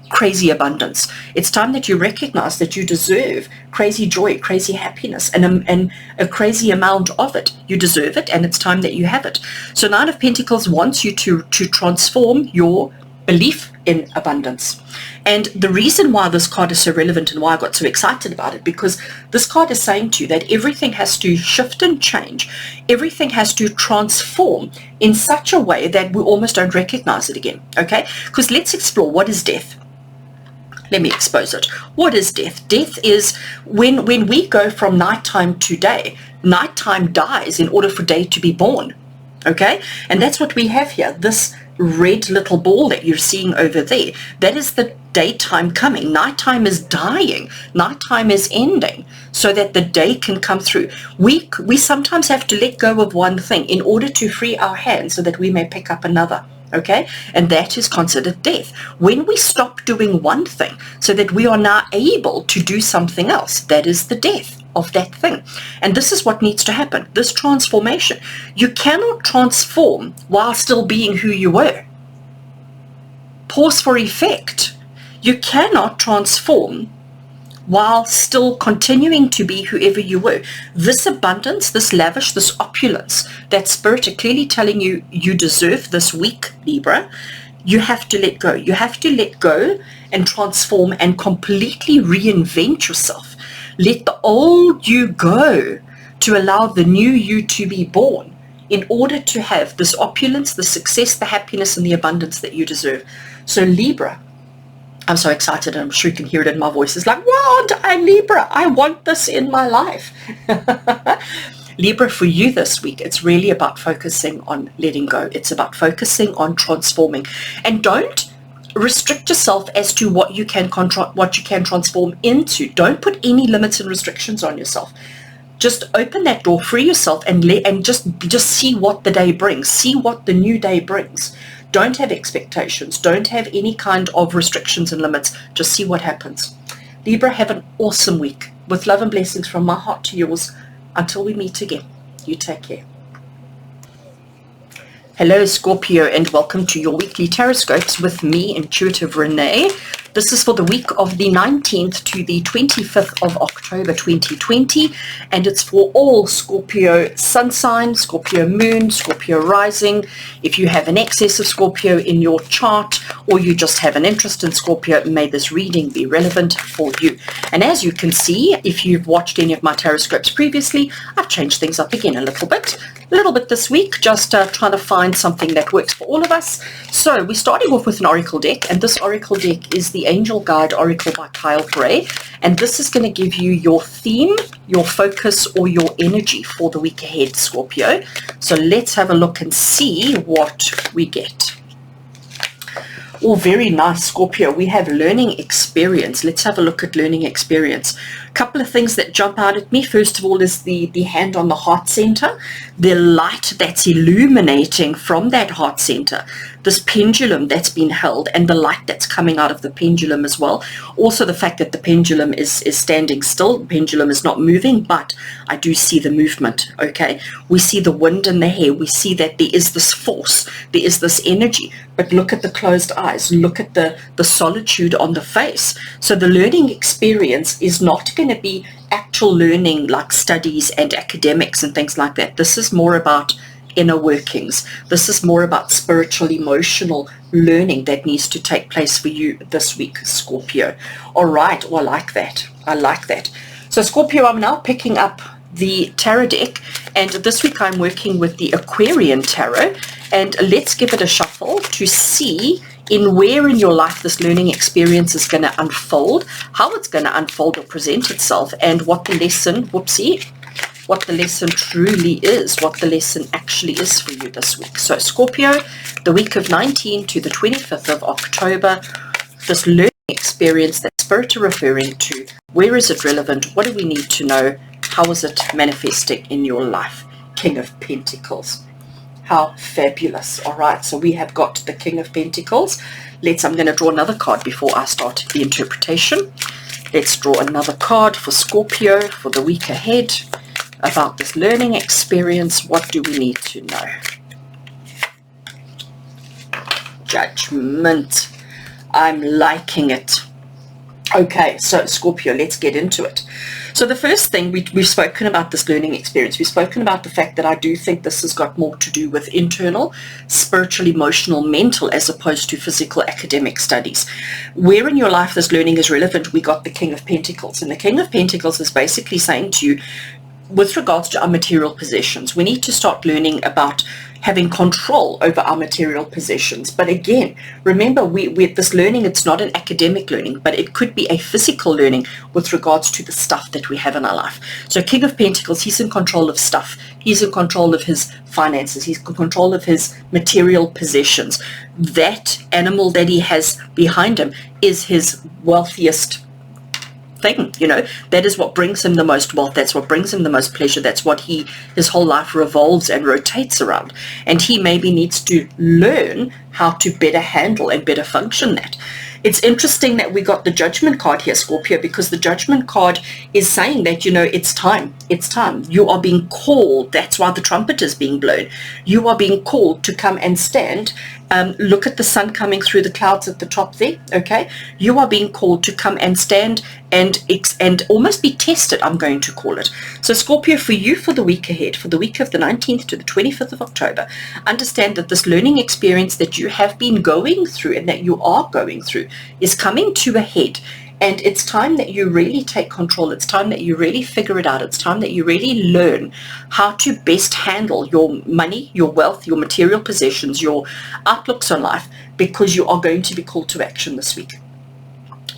crazy abundance. It's time that you recognize that you deserve crazy joy, crazy happiness, and a crazy amount of it. You deserve it, and it's time that you have it. So Nine of Pentacles wants you to transform your belief in abundance. And the reason why this card is so relevant and why I got so excited about it, because this card is saying to you that everything has to shift and change. Everything has to transform in such a way that we almost don't recognize it again. Okay? Because let's explore, what is death? Let me expose it. What is death? Death is when we go from nighttime to day. Nighttime dies in order for day to be born. Okay? And that's what we have here. This red little ball that you're seeing over there, that is the daytime coming. Nighttime is dying. Nighttime is ending so that the day can come through. We sometimes have to let go of one thing in order to free our hands so that we may pick up another. Okay? And that is considered death. When we stop doing one thing so that we are now able to do something else, that is the death of that thing. And this is what needs to happen, this transformation. You cannot transform while still being who you were. Pause for effect. You cannot transform while still continuing to be whoever you were. This abundance, this lavish, this opulence, that Spirit are clearly telling you you deserve this week, Libra, you have to let go. You have to let go and transform and completely reinvent yourself. Let the old you go to allow the new you to be born in order to have this opulence, the success, the happiness, and the abundance that you deserve. So Libra, I'm so excited, and I'm sure you can hear it in my voice. It's like, wow, I'm Libra. I want this in my life. Libra, for you this week, it's really about focusing on letting go. It's about focusing on transforming. And don't restrict yourself as to what you can transform into. Don't put any limits and restrictions on yourself. Just open that door, free yourself, and just see what the day brings. See what the new day brings. Don't have expectations. Don't have any kind of restrictions and limits. Just see what happens. Libra, have an awesome week. With love and blessings from my heart to yours. Until we meet again, you take care. Hello, Scorpio, and welcome to your weekly Taroscopes with me, Intuitive Renee. This is for the week of the 19th to the 25th of October 2020, and it's for all Scorpio sun sign, Scorpio moon, Scorpio rising. If you have an excess of Scorpio in your chart, or you just have an interest in Scorpio, may this reading be relevant for you. And as you can see, if you've watched any of my Taroscopes previously, I've changed things up again a little bit this week, just trying to find something that works for all of us. So we're starting off with an oracle deck, and this oracle deck is the Angel Guide Oracle by Kyle Gray, and this is going to give you your theme, your focus, or your energy for the week ahead, Scorpio. So let's have a look and see what we get. Oh, very nice, Scorpio. We have learning experience. Let's have a look at learning experience. A couple of things that jump out at me. First of all is the hand on the heart center, the light that's illuminating from that heart center, this pendulum that's been held, and the light that's coming out of the pendulum as well. Also the fact that the pendulum is standing still. The pendulum is not moving, but I do see the movement, okay? We see the wind in the hair. We see that there is this force, there is this energy, but look at the closed eyes. Look at the solitude on the face. So the learning experience is not going to be actual learning like studies and academics and things like that. This is more about inner workings. This is more about spiritual, emotional learning that needs to take place for you this week, Scorpio. All right, well, I like that. I like that. So Scorpio, I'm now picking up the tarot deck, and this week I'm working with the Aquarian Tarot, and let's give it a shuffle to see where in your life this learning experience is going to unfold, how it's going to unfold or present itself, and what the lesson, what the lesson truly is, what the lesson actually is for you this week. So Scorpio, the week of 19 to the 25th of October, this learning experience that Spirit are referring to, Where is it relevant? What do we need to know? How is it manifesting in your life? King of Pentacles. How fabulous. All right, so we have got the King of Pentacles. I'm going to draw another card before I start the interpretation. Let's draw another card for Scorpio for the week ahead about this learning experience. What do we need to know? Judgment. I'm liking it. Okay, so Scorpio, let's get into it. So the first thing, we've spoken about this learning experience. We've spoken about the fact that I do think this has got more to do with internal, spiritual, emotional, mental, as opposed to physical academic studies. Where in your life this learning is relevant, we got the King of Pentacles. And the King of Pentacles is basically saying to you, with regards to our material possessions, we need to start learning about having control over our material possessions. But again, remember, with this learning, it's not an academic learning, but it could be a physical learning with regards to the stuff that we have in our life. So King of Pentacles, he's in control of stuff. He's in control of his finances. He's in control of his material possessions. That animal that he has behind him is his wealthiest thing. That is what brings him the most wealth. That's what brings him the most pleasure. That's what his whole life revolves and rotates around. And he maybe needs to learn how to better handle and better function that. It's interesting that we got the Judgment card here, Scorpio, because the Judgment card is saying that, it's time. It's time. You are being called. That's why the trumpet is being blown. You are being called to come and stand. Look at the sun coming through the clouds at the top there, okay? You are being called to come and stand and almost be tested, I'm going to call it. So Scorpio, for you, for the week ahead, for the week of the 19th to the 25th of October, understand that this learning experience that you have been going through and that you are going through is coming to a head. And it's time that you really take control. It's time that you really figure it out. It's time that you really learn how to best handle your money, your wealth, your material possessions, your outlooks on life, because you are going to be called to action this week.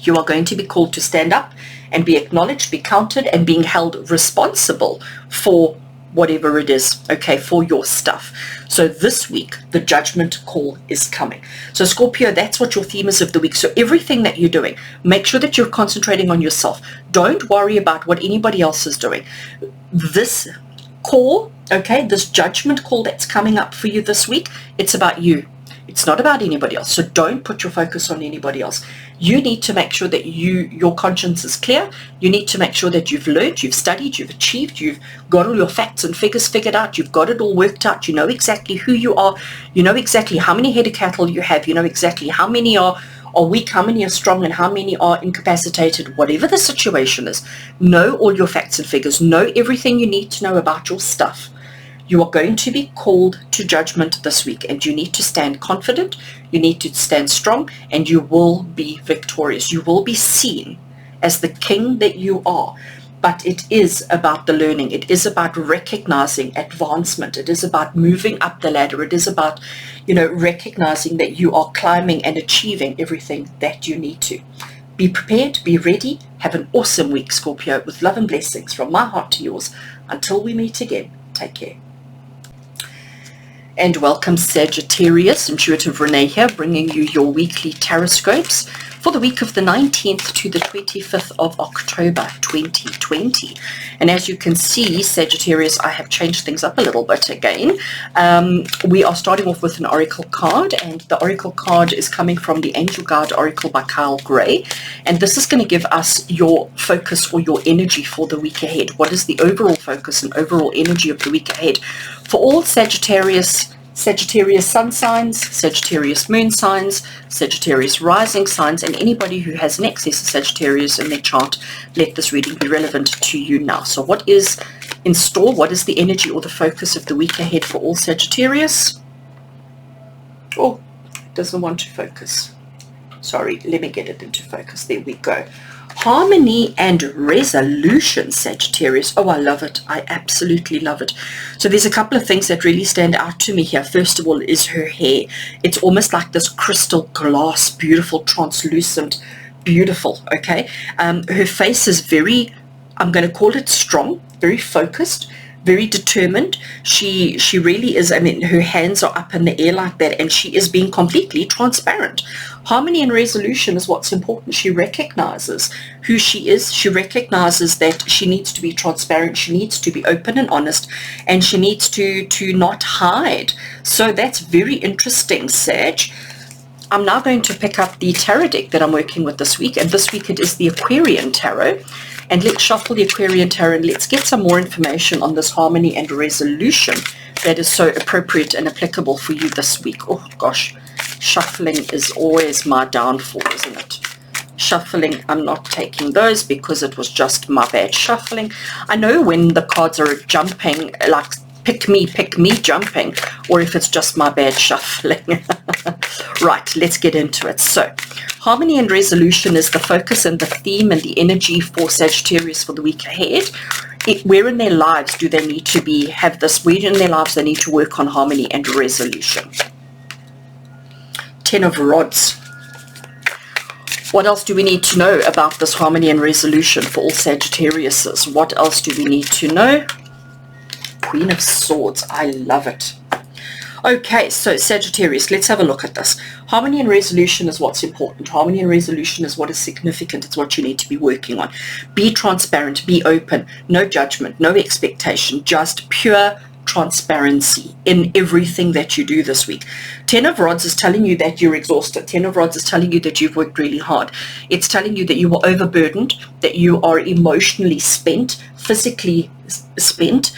You are going to be called to stand up and be acknowledged, be counted, and being held responsible for whatever it is, okay, for your stuff. So this week, the Judgment call is coming. So Scorpio, that's what your theme is of the week. So everything that you're doing, make sure that you're concentrating on yourself. Don't worry about what anybody else is doing. This call, okay, this Judgment call that's coming up for you this week, it's about you. It's not about anybody else. So don't put your focus on anybody else. You need to make sure that your conscience is clear. You need to make sure that you've learned, you've studied, you've achieved, you've got all your facts and figures figured out. You've got it all worked out. You know exactly who you are. You know exactly how many head of cattle you have. You know exactly how many are weak, how many are strong, and how many are incapacitated. Whatever the situation is, know all your facts and figures. Know everything you need to know about your stuff. You are going to be called to judgment this week, and you need to stand confident, you need to stand strong, and you will be victorious. You will be seen as the king that you are. But it is about the learning. It is about recognizing advancement. It is about moving up the ladder. It is about, recognizing that you are climbing and achieving everything that you need to. Be prepared, be ready. Have an awesome week, Scorpio, with love and blessings from my heart to yours. Until we meet again, take care. And welcome, Sagittarius. Intuitive Renee here, bringing you your weekly tarot scopes for the week of the 19th to the 25th of October 2020. And as you can see, Sagittarius, I have changed things up a little bit again. We are starting off with an oracle card, and the oracle card is coming from the Angel Guide Oracle by Kyle Gray. And this is going to give us your focus or your energy for the week ahead. What is the overall focus and overall energy of the week ahead for all Sagittarius sun signs, Sagittarius moon signs, Sagittarius rising signs, and anybody who has an excess of Sagittarius in their chart? Let this reading be relevant to you now. So what is in store? What is the energy or the focus of the week ahead for all Sagittarius? Oh, it doesn't want to focus. Sorry, let me get it into focus. There we go. Harmony and resolution, Sagittarius. Oh, I love it. I absolutely love it. So there's a couple of things that really stand out to me here. First of all is her hair. It's almost like this crystal glass, beautiful, translucent, beautiful, okay? Her face is very, I'm going to call it strong, very focused, very determined. She really is. I mean, her hands are up in the air like that, and she is being completely transparent. Harmony and resolution is what's important. She recognizes who she is. She recognizes that she needs to be transparent. She needs to be open and honest, and she needs to not hide. So that's very interesting, Sag. I'm now going to pick up the tarot deck that I'm working with this week, and this week it is the Aquarian Tarot. And let's shuffle the Aquarian Tarot and let's get some more information on this harmony and resolution that is so appropriate and applicable for you this week. Oh gosh, shuffling is always my downfall, isn't it? Shuffling, I'm not taking those because it was just my bad shuffling. I know when the cards are jumping, like pick me jumping, or if it's just my bad shuffling. Right, let's get into it. So, harmony and resolution is the focus and the theme and the energy for Sagittarius for the week ahead. Where in their lives do they need to have this? Where in their lives they need to work on harmony and resolution? 10 of Rods. What else do we need to know about this harmony and resolution for all Sagittariuses? What else do we need to know? Queen of Swords. I love it. Okay, so Sagittarius, let's have a look at this. Harmony and resolution is what's important. Harmony and resolution is what is significant. It's what you need to be working on. Be transparent, be open, no judgment, no expectation, just pure transparency in everything that you do this week. 10 of Rods is telling you that you're exhausted. 10 of Rods is telling you that you've worked really hard. It's telling you that you were overburdened, that you are emotionally spent, physically spent,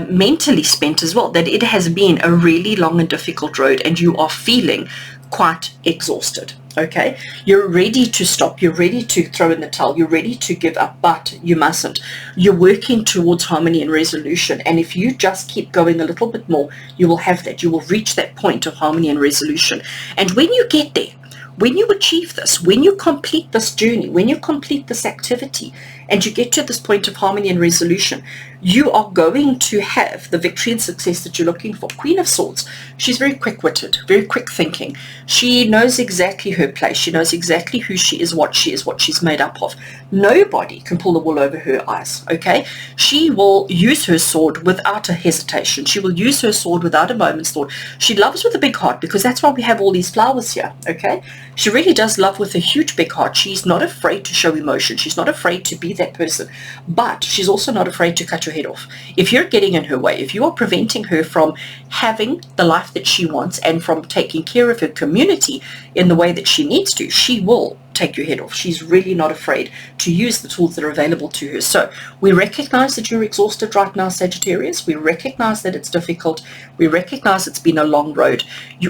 mentally spent as well, that it has been a really long and difficult road and you are feeling quite exhausted. Okay, you're ready to stop, you're ready to throw in the towel, you're ready to give up, but you mustn't. You're working towards harmony and resolution, and if you just keep going a little bit more, you will have that. You will reach that point of harmony and resolution. And when you get there, when you achieve this, when you complete this journey, when you complete this activity, and you get to this point of harmony and resolution, you are going to have the victory and success that you're looking for. Queen of Swords, she's very quick-witted, very quick thinking. She knows exactly her place. She knows exactly who she is, what she's made up of. Nobody can pull the wool over her eyes, okay? She will use her sword without a hesitation. She will use her sword without a moment's thought. She loves with a big heart, because that's why we have all these flowers here, okay? She really does love with a huge big heart. She's not afraid to show emotion. She's not afraid to be that person, but she's also not afraid to cut your head off. If you're getting in her way, if you are preventing her from having the life that she wants and from taking care of her community in the way that she needs to, she will take your head off. She's really not afraid to use the tools that are available to her. So we recognize that you're exhausted right now, Sagittarius. We recognize that it's difficult. We recognize it's been a long road.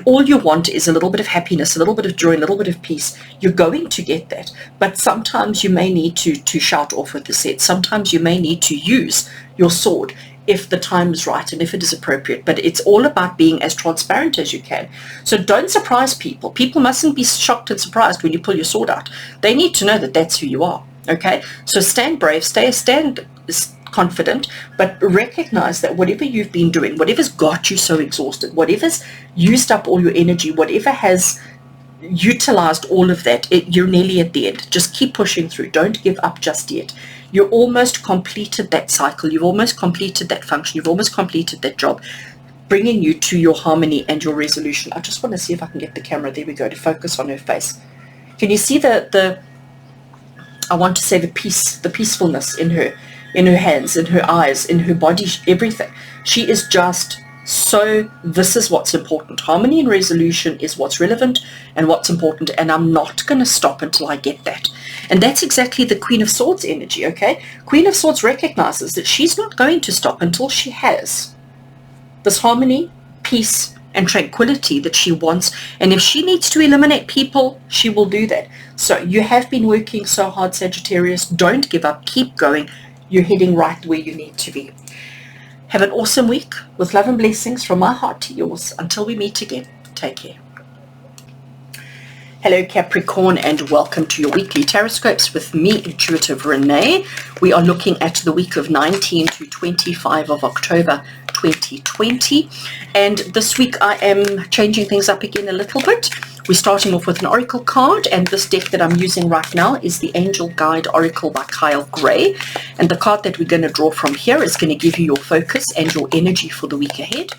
All you want is a little bit of happiness, a little bit of joy, a little bit of peace. You're going to get that. But sometimes you may need to shout off with the set. Sometimes you may need to use your sword if the time is right and if it is appropriate. But it's all about being as transparent as you can. So don't surprise people. People mustn't be shocked and surprised when you pull your sword out. They need to know that that's who you are. Okay? So stand brave, stand confident, but recognize that whatever you've been doing, whatever's got you so exhausted, whatever's used up all your energy, whatever has utilized all of that, you're nearly at the end. Just keep pushing through. Don't give up just yet. You almost completed that cycle. You've almost completed that function. You've almost completed that job, bringing you to your harmony and your resolution. I just want to see if I can get the camera, there we go, to focus on her face. Can you see I want to say the peace, the peacefulness in her hands, in her eyes, in her body, everything. She is just so, this is what's important. Harmony and resolution is what's relevant and what's important, and I'm not going to stop until I get that. And that's exactly the Queen of Swords energy, okay? Queen of Swords recognizes that she's not going to stop until she has this harmony, peace, and tranquility that she wants. And if she needs to eliminate people, she will do that. So you have been working so hard, Sagittarius. Don't give up. Keep going. You're heading right where you need to be. Have an awesome week with love and blessings from my heart to yours. Until we meet again, take care. Hello Capricorn, and welcome to your weekly Taroscopes with me, Intuitive Renee. We are looking at the week of 19 to 25 of October 2020, and this week I am changing things up again a little bit. We're starting off with an oracle card, and this deck that I'm using right now is the Angel Guide Oracle by Kyle Gray. And the card that we're going to draw from here is going to give you your focus and your energy for the week ahead.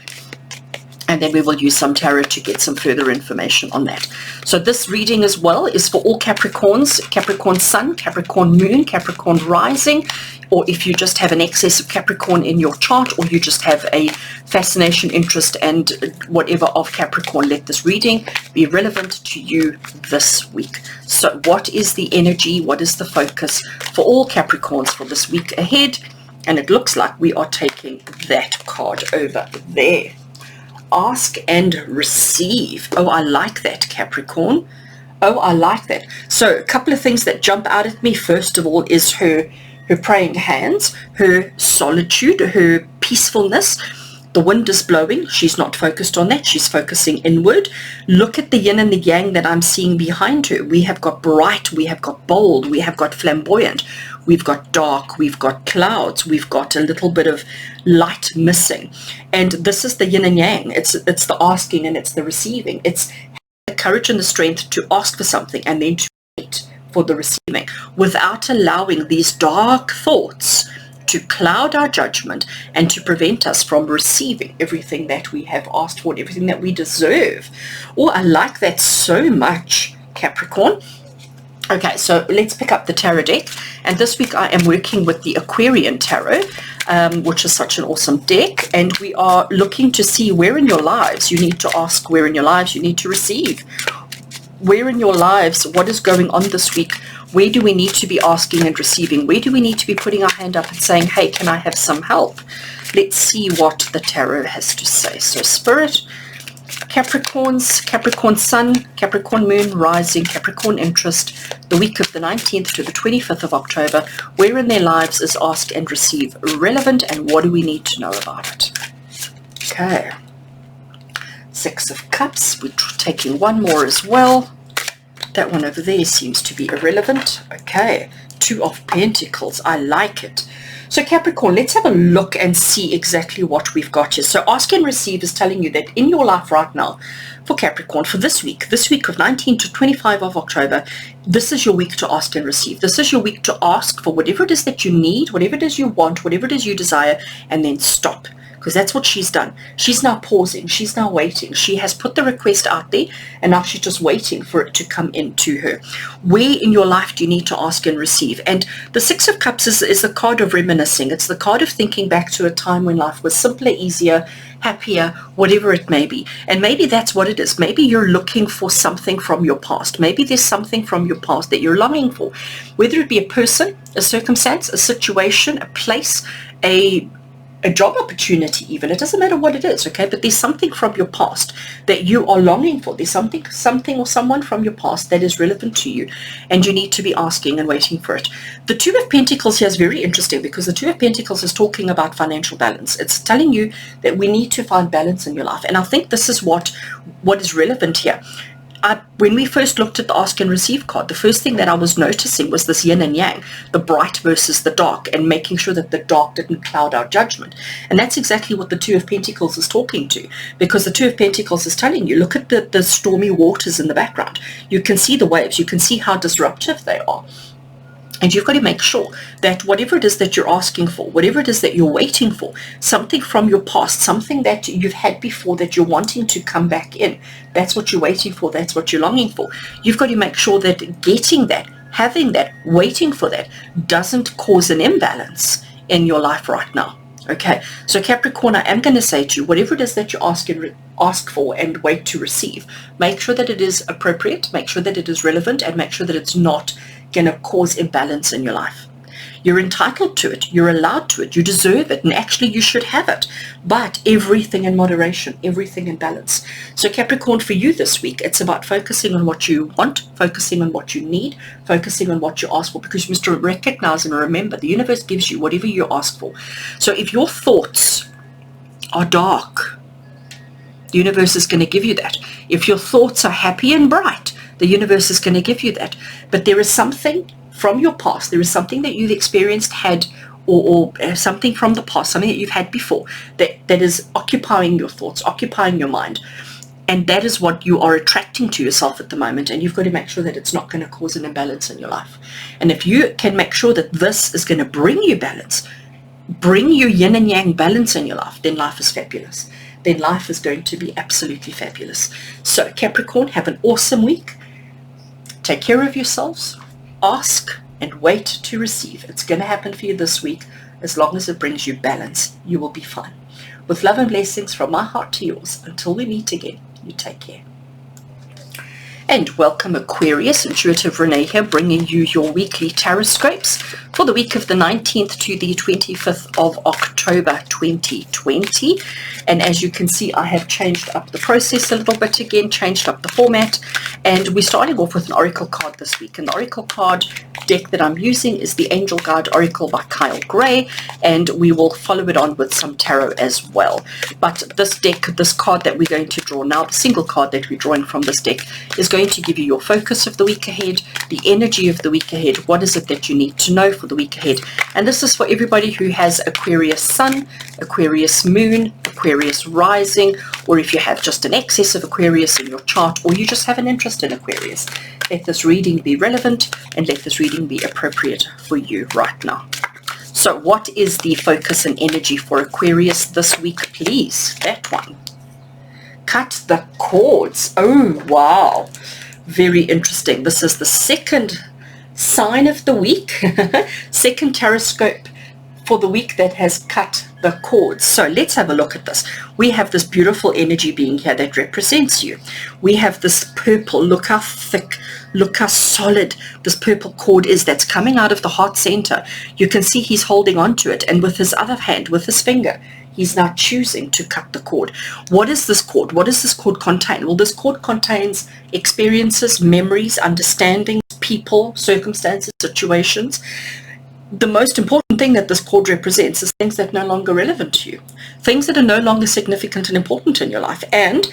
And then we will use some tarot to get some further information on that. So this reading as well is for all Capricorns, Capricorn Sun, Capricorn Moon, Capricorn Rising, or if you just have an excess of Capricorn in your chart, or you just have a fascination, interest, and whatever of Capricorn, let this reading be relevant to you this week. So what is the energy? What is the focus for all Capricorns for this week ahead? And it looks like we are taking that card over there. Ask and receive. Oh, I like that, Capricorn. Oh, I like that. So a couple of things that jump out at me. First of all is her praying hands, her solitude, her peacefulness. The wind is blowing. She's not focused on that. She's focusing inward. Look at the yin and the yang that I'm seeing behind her. We have got bright, we have got bold, we have got flamboyant, we've got dark, we've got clouds, we've got a little bit of light missing. And this is the yin and yang. It's the asking and it's the receiving. It's the courage and the strength to ask for something and then to wait for the receiving without allowing these dark thoughts to cloud our judgment and to prevent us from receiving everything that we have asked for, everything that we deserve. Oh, I like that so much, Capricorn. Okay, so let's pick up the tarot deck. And this week I am working with the Aquarian Tarot, which is such an awesome deck. And we are looking to see where in your lives you need to ask, where in your lives you need to receive. Where in your lives, what is going on this week? Where do we need to be asking and receiving? Where do we need to be putting our hand up and saying, hey, can I have some help? Let's see what the tarot has to say. So Spirit, Capricorns, Capricorn Sun, Capricorn Moon, Rising, Capricorn Interest, the week of the 19th to the 25th of October, where in their lives is ask and receive relevant, and what do we need to know about it? Okay. Six of Cups, we're taking one more as well. That one over there seems to be irrelevant. Okay, Two of Pentacles, I like it. So Capricorn, let's have a look and see exactly what we've got here. So ask and receive is telling you that in your life right now, for Capricorn, for this week of 19 to 25 of October, this is your week to ask and receive. This is your week to ask for whatever it is that you need, whatever it is you want, whatever it is you desire, and then stop. Because that's what she's done. She's now pausing. She's now waiting. She has put the request out there, and now she's just waiting for it to come into her. Where in your life do you need to ask and receive? And the Six of Cups is the card of reminiscing. It's the card of thinking back to a time when life was simpler, easier, happier, whatever it may be. And maybe that's what it is. Maybe you're looking for something from your past. Maybe there's something from your past that you're longing for. Whether it be a person, a circumstance, a situation, a place, a job opportunity even. It doesn't matter what it is, okay? But there's something from your past that you are longing for. There's something or someone from your past that is relevant to you, and you need to be asking and waiting for it. The Two of Pentacles here is very interesting because the Two of Pentacles is talking about financial balance. It's telling you that we need to find balance in your life. And I think this is what is relevant here. When we first looked at the ask and receive card, the first thing that I was noticing was this yin and yang, the bright versus the dark, and making sure that the dark didn't cloud our judgment. And that's exactly what the Two of Pentacles is talking to, because the Two of Pentacles is telling you, look at the stormy waters in the background. You can see the waves. You can see how disruptive they are. And you've got to make sure that whatever it is that you're asking for, whatever it is that you're waiting for, something from your past, something that you've had before that you're wanting to come back in, that's what you're waiting for, that's what you're longing for. You've got to make sure that getting that, having that, waiting for that doesn't cause an imbalance in your life right now. Okay, so Capricorn, I am going to say to you, whatever it is that you ask for and wait to receive, make sure that it is appropriate, make sure that it is relevant, and make sure that it's not going to cause imbalance in your life. You're entitled to it, you're allowed to it, you deserve it, and actually you should have it. But everything in moderation, everything in balance. So Capricorn, for you this week, it's about focusing on what you want, focusing on what you need, focusing on what you ask for, because you must recognize and remember the universe gives you whatever you ask for. So if your thoughts are dark, the universe is going to give you that. If your thoughts are happy and bright, the universe is going to give you that. But there is something from your past, there is something that you've experienced, had, or something from the past, something that you've had before, that is occupying your thoughts, occupying your mind. And that is what you are attracting to yourself at the moment, and you've got to make sure that it's not going to cause an imbalance in your life. And if you can make sure that this is going to bring you balance, bring you yin and yang balance in your life, then life is fabulous. Then life is going to be absolutely fabulous. So Capricorn, have an awesome week. Take care of yourselves. Ask and wait to receive. It's going to happen for you this week. As long as it brings you balance, you will be fine. With love and blessings from my heart to yours. Until we meet again, you take care. And welcome Aquarius, Intuitive Renee here, bringing you your weekly tarot scopes for the week of the 19th to the 25th of October 2020. And as you can see, I have changed up the process a little bit again, changed up the format, and we're starting off with an oracle card this week. And the oracle card deck that I'm using is the Angel Guide Oracle by Kyle Gray, and we will follow it on with some tarot as well. But this deck, this card that we're going to draw now, the single card that we're drawing from this deck, is going to give you your focus of the week ahead, the energy of the week ahead, what is it that you need to know for the week ahead. And this is for everybody who has Aquarius Sun, Aquarius Moon, Aquarius Rising, or if you have just an excess of Aquarius in your chart, or you just have an interest in Aquarius. Let this reading be relevant and let this reading be appropriate for you right now. So what is the focus and energy for Aquarius this week, please? That one. Cut the cords. Oh, wow. Very interesting. This is the second sign of the week, second tarot scope for the week that has cut the cords. So let's have a look at this. We have this beautiful energy being here that represents you. We have this purple. Look how thick, look how solid this purple cord is that's coming out of the heart center. You can see he's holding on to it, and with his other hand, with his finger, he's now choosing to cut the cord. What is this cord? What does this cord contain? Well, this cord contains experiences, memories, understandings, people, circumstances, situations. The most important thing that this cord represents is things that are no longer relevant to you, things that are no longer significant and important in your life. And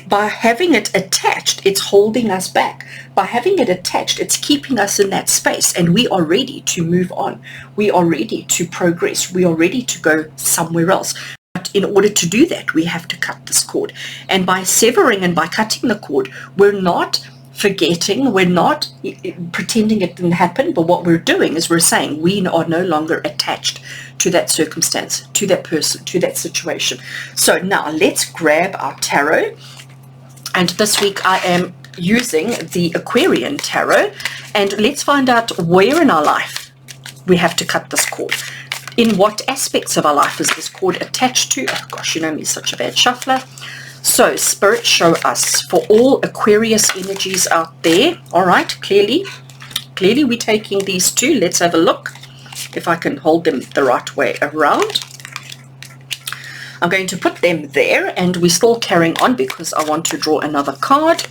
by having it attached, it's holding us back. By having it attached, it's keeping us in that space, and we are ready to move on. We are ready to progress. We are ready to go somewhere else. But in order to do that, we have to cut this cord. And by severing and by cutting the cord, we're not forgetting, we're not pretending it didn't happen, but what we're doing is we're saying we are no longer attached to that circumstance, to that person, to that situation. So now let's grab our tarot. And this week I am using the Aquarian Tarot, and let's find out where in our life we have to cut this cord. In what aspects of our life is this cord attached to? Oh gosh, you know me, such a bad shuffler. So Spirit, show us for all Aquarius energies out there. All right, clearly we're taking these two. Let's have a look if I can hold them the right way around. I'm going to put them there, and we're still carrying on because I want to draw another card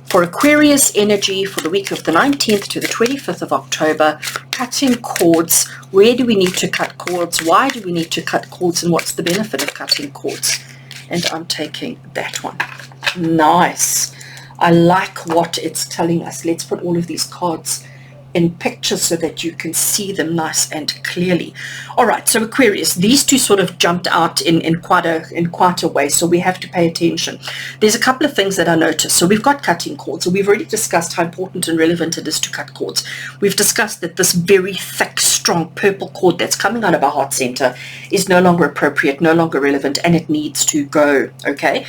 for Aquarius energy for the week of the 19th to the 25th of October. Cutting cords. Where do we need to cut cords? Why do we need to cut cords? And what's the benefit of cutting cords? And I'm taking that one. Nice. I like what it's telling us. Let's put all of these cards in pictures so that you can see them nice and clearly. All right, so Aquarius, these two sort of jumped out in quite a way, so we have to pay attention. There's a couple of things that I noticed. So we've got cutting cords. So we've already discussed how important and relevant it is to cut cords. We've discussed that this very thick, strong purple cord that's coming out of our heart center is no longer appropriate, no longer relevant, and it needs to go, okay?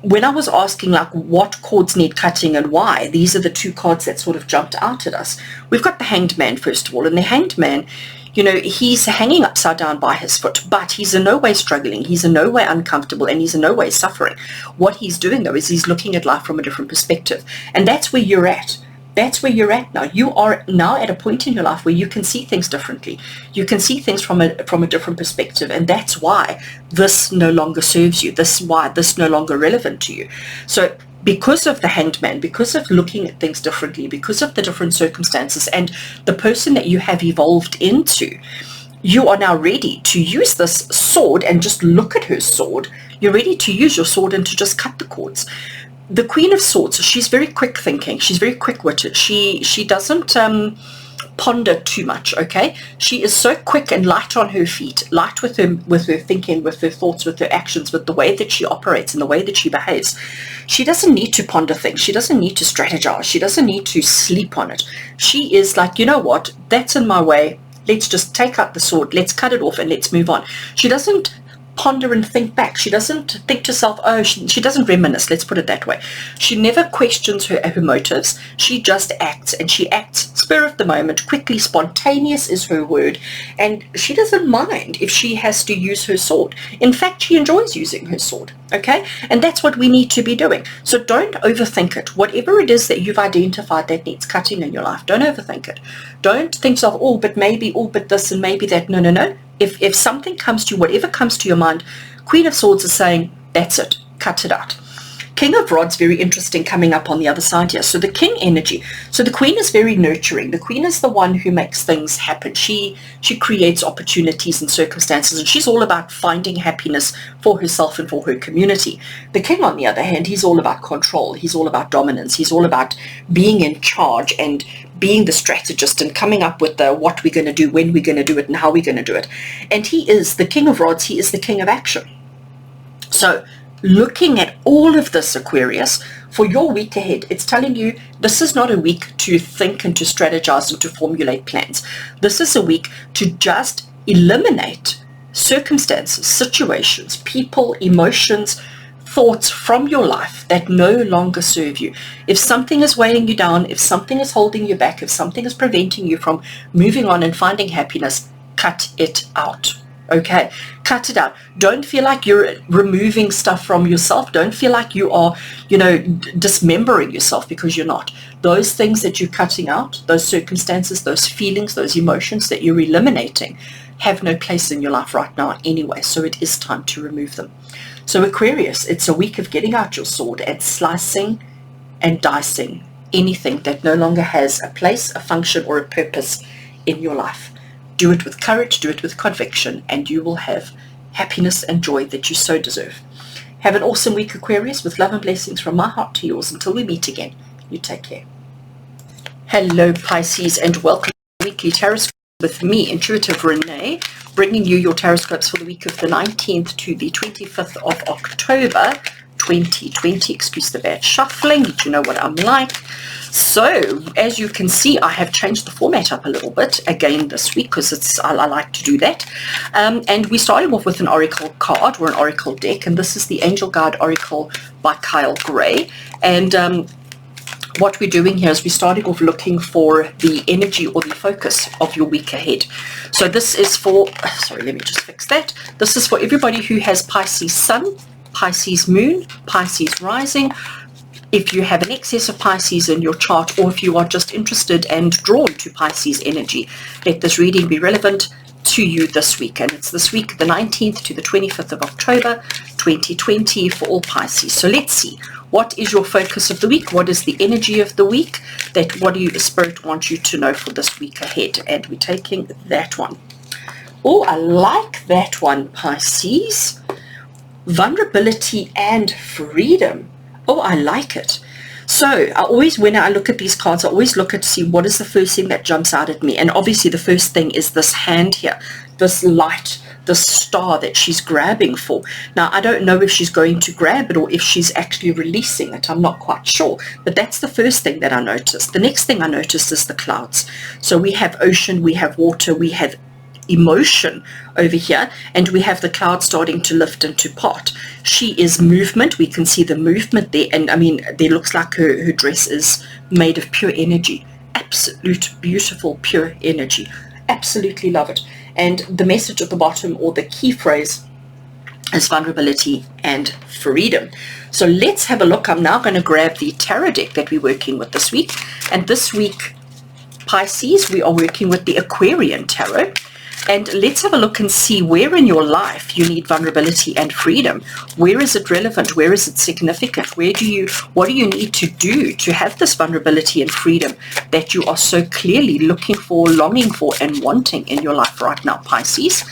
When I was asking like what cords need cutting and why, these are the two cards that sort of jumped out at us. We've got the Hanged Man first of all, and the Hanged Man, you know, he's hanging upside down by his foot, but he's in no way struggling, he's in no way uncomfortable, and he's in no way suffering. What he's doing though is he's looking at life from a different perspective, and that's where you're at. That's where you're at now. You are now at a point in your life where you can see things differently. You can see things from a different perspective, and that's why this no longer serves you. This is why this no longer relevant to you. So because of the Hanged Man, because of looking at things differently, because of the different circumstances and the person that you have evolved into, you are now ready to use this sword and just look at her sword. You're ready to use your sword and to just cut the cords. The Queen of Swords, she's very quick thinking. She's very quick-witted. She doesn't ponder too much, okay? She is so quick and light on her feet, light with her thinking, with her thoughts, with her actions, with the way that she operates and the way that she behaves. She doesn't need to ponder things. She doesn't need to strategize. She doesn't need to sleep on it. She is like, you know what? That's in my way. Let's just take out the sword. Let's cut it off and let's move on. She doesn't ponder and think back. She doesn't think to herself, oh, she doesn't reminisce, let's put it that way. She never questions her motives. She just acts, and she acts spur of the moment, quickly. Spontaneous is her word, and she doesn't mind if she has to use her sword. In fact, she enjoys using her sword, okay? And that's what we need to be doing. So don't overthink it. Whatever it is that you've identified that needs cutting in your life, don't overthink it. Don't think of, oh, but maybe, oh, but this and maybe that. No, no, no. If something comes to you, whatever comes to your mind, Queen of Swords is saying, that's it, cut it out. King of Rods, very interesting, coming up on the other side here. So the King energy. So the Queen is very nurturing. The Queen is the one who makes things happen. She creates opportunities and circumstances, and she's all about finding happiness for herself and for her community. The King, on the other hand, he's all about control. He's all about dominance. He's all about being in charge and being the strategist and coming up with the what we're going to do, when we're going to do it, and how we're going to do it. And he is the King of Rods. He is the King of action. So looking at all of this, Aquarius, for your week ahead, it's telling you this is not a week to think and to strategize and to formulate plans. This is a week to just eliminate circumstances, situations, people, emotions, thoughts from your life that no longer serve you. If something is weighing you down, if something is holding you back, if something is preventing you from moving on and finding happiness, cut it out. Okay, cut it out. Don't feel like you're removing stuff from yourself. Don't feel like you are, dismembering yourself, because you're not. Those things that you're cutting out, those circumstances, those feelings, those emotions that you're eliminating have no place in your life right now anyway. So it is time to remove them. So Aquarius, it's a week of getting out your sword and slicing and dicing anything that no longer has a place, a function, or a purpose in your life. Do it with courage, do it with conviction, and you will have happiness and joy that you so deserve. Have an awesome week, Aquarius, with love and blessings from my heart to yours. Until we meet again, you take care. Hello, Pisces, and welcome to Weekly Tarot Scripts with me, Intuitive Renee, bringing you your tarot scripts for the week of the 19th to the 25th of October, 2020. Excuse the bad shuffling, but you know what I'm like. So, as you can see, I have changed the format up a little bit again this week, because I like to do that. And we're starting off with an oracle card or an oracle deck, and this is the Angel Guide Oracle by Kyle Gray. And what we're doing here is we're starting off looking for the energy or the focus of your week ahead. So this is for, sorry, let me just fix that. This is for everybody who has Pisces Sun, Pisces Moon, Pisces Rising. If you have an excess of Pisces in your chart, or if you are just interested and drawn to Pisces energy, let this reading be relevant to you this week. And it's this week, the 19th to the 25th of October, 2020, for all Pisces. So let's see. What is your focus of the week? What is the energy of the week? What do you, the Spirit, want you to know for this week ahead? And we're taking that one. Oh, I like that one, Pisces. Vulnerability and freedom. Oh, I like it. So when I look at these cards, I always look at see what is the first thing that jumps out at me. And obviously the first thing is this hand here, this light, this star that she's grabbing for. Now, I don't know if she's going to grab it or if she's actually releasing it. I'm not quite sure. But that's the first thing that I noticed. The next thing I noticed is the clouds. So we have ocean, we have water, we have emotion over here, and we have the cloud starting to lift and to part. She is movement. We can see the movement there, and I mean, there looks like her dress is made of pure energy. Absolute beautiful pure energy. Absolutely love it. And the message at the bottom, or the key phrase, is vulnerability and freedom. So let's have a look. I'm now going to grab the tarot deck that we're working with this week, and this week, Pisces, we are working with the Aquarian Tarot. And let's have a look and see where in your life you need vulnerability and freedom. Where is it relevant? Where is it significant? What do you need to do to have this vulnerability and freedom that you are so clearly looking for, longing for, and wanting in your life right now, Pisces?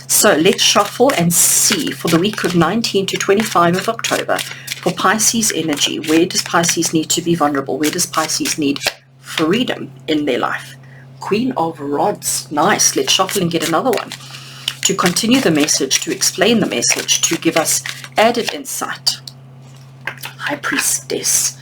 So let's shuffle and see for the week of 19 to 25 of October for Pisces energy. Where does Pisces need to be vulnerable? Where does Pisces need freedom in their life? Queen of Rods. Nice. Let's shuffle and get another one to continue the message, to explain the message, to give us added insight. High Priestess.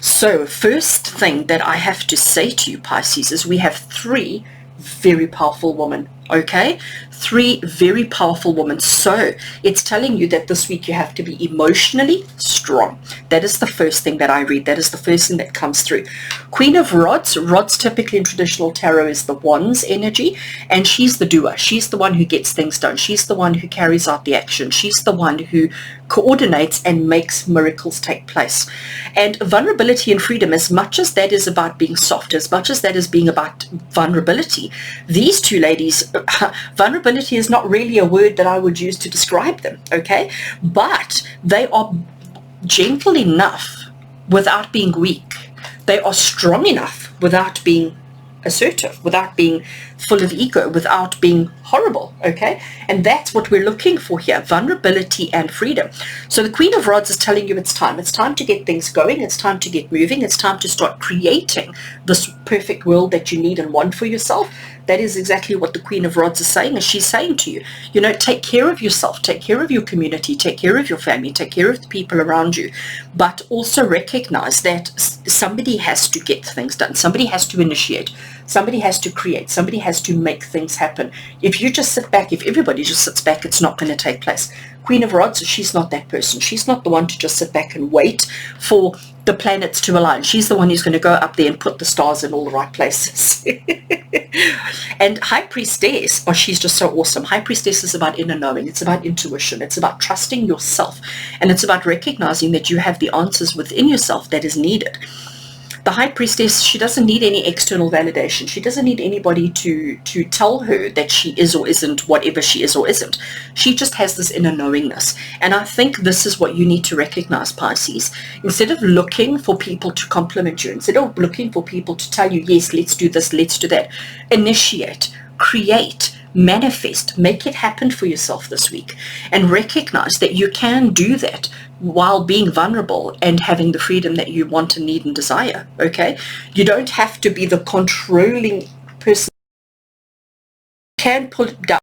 So first thing that I have to say to you, Pisces, is we have three very powerful women, okay? Three very powerful women. So it's telling you that this week you have to be emotionally strong. That is the first thing that I read. That is the first thing that comes through. Queen of Rods. Rods typically in traditional tarot is the wands energy, and she's the doer. She's the one who gets things done. She's the one who carries out the action. She's the one who coordinates and makes miracles take place. And vulnerability and freedom, as much as that is about being soft, as much as that is being about vulnerability, these two ladies, vulnerability is not really a word that I would use to describe them, okay? But they are gentle enough without being weak. They are strong enough without being assertive, without being full of ego, without being horrible, okay? And that's what we're looking for here, vulnerability and freedom. So the Queen of Rods is telling you it's time. It's time to get things going. It's time to get moving. It's time to start creating this perfect world that you need and want for yourself. That is exactly what the Queen of Rods is saying, and she's saying to you, you know, take care of yourself, take care of your community, take care of your family, take care of the people around you, but also recognize that somebody has to get things done. Somebody has to initiate. Somebody has to create. Somebody has to make things happen. If you just sit back, if everybody just sits back, it's not going to take place. Queen of Rods, she's not that person. She's not the one to just sit back and wait for the planets to align. She's the one who's going to go up there and put the stars in all the right places. And High Priestess, oh, she's just so awesome. High Priestess is about inner knowing. It's about intuition. It's about trusting yourself. And it's about recognizing that you have the answers within yourself that is needed. The High Priestess, she doesn't need any external validation. She doesn't need anybody to tell her that she is or isn't whatever she is or isn't. She just has this inner knowingness. And I think this is what you need to recognize, Pisces. Instead of looking for people to compliment you, instead of looking for people to tell you, yes, let's do this, let's do that, initiate, create, manifest, make it happen for yourself this week, and recognize that you can do that while being vulnerable and having the freedom that you want and need and desire, okay? You don't have to be the controlling person. You can pull it down,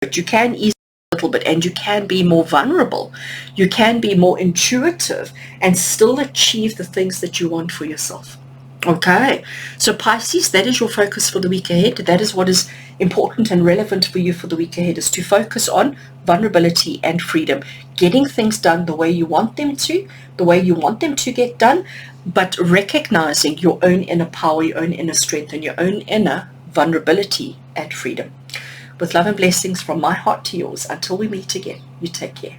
but you can ease a little bit, and you can be more vulnerable. You can be more intuitive and still achieve the things that you want for yourself. Okay, so Pisces, that is your focus for the week ahead. That is what is important and relevant for you for the week ahead, is to focus on vulnerability and freedom, getting things done the way you want them to, the way you want them to get done, but recognizing your own inner power, your own inner strength, and your own inner vulnerability and freedom. With love and blessings from my heart to yours, until we meet again, you take care.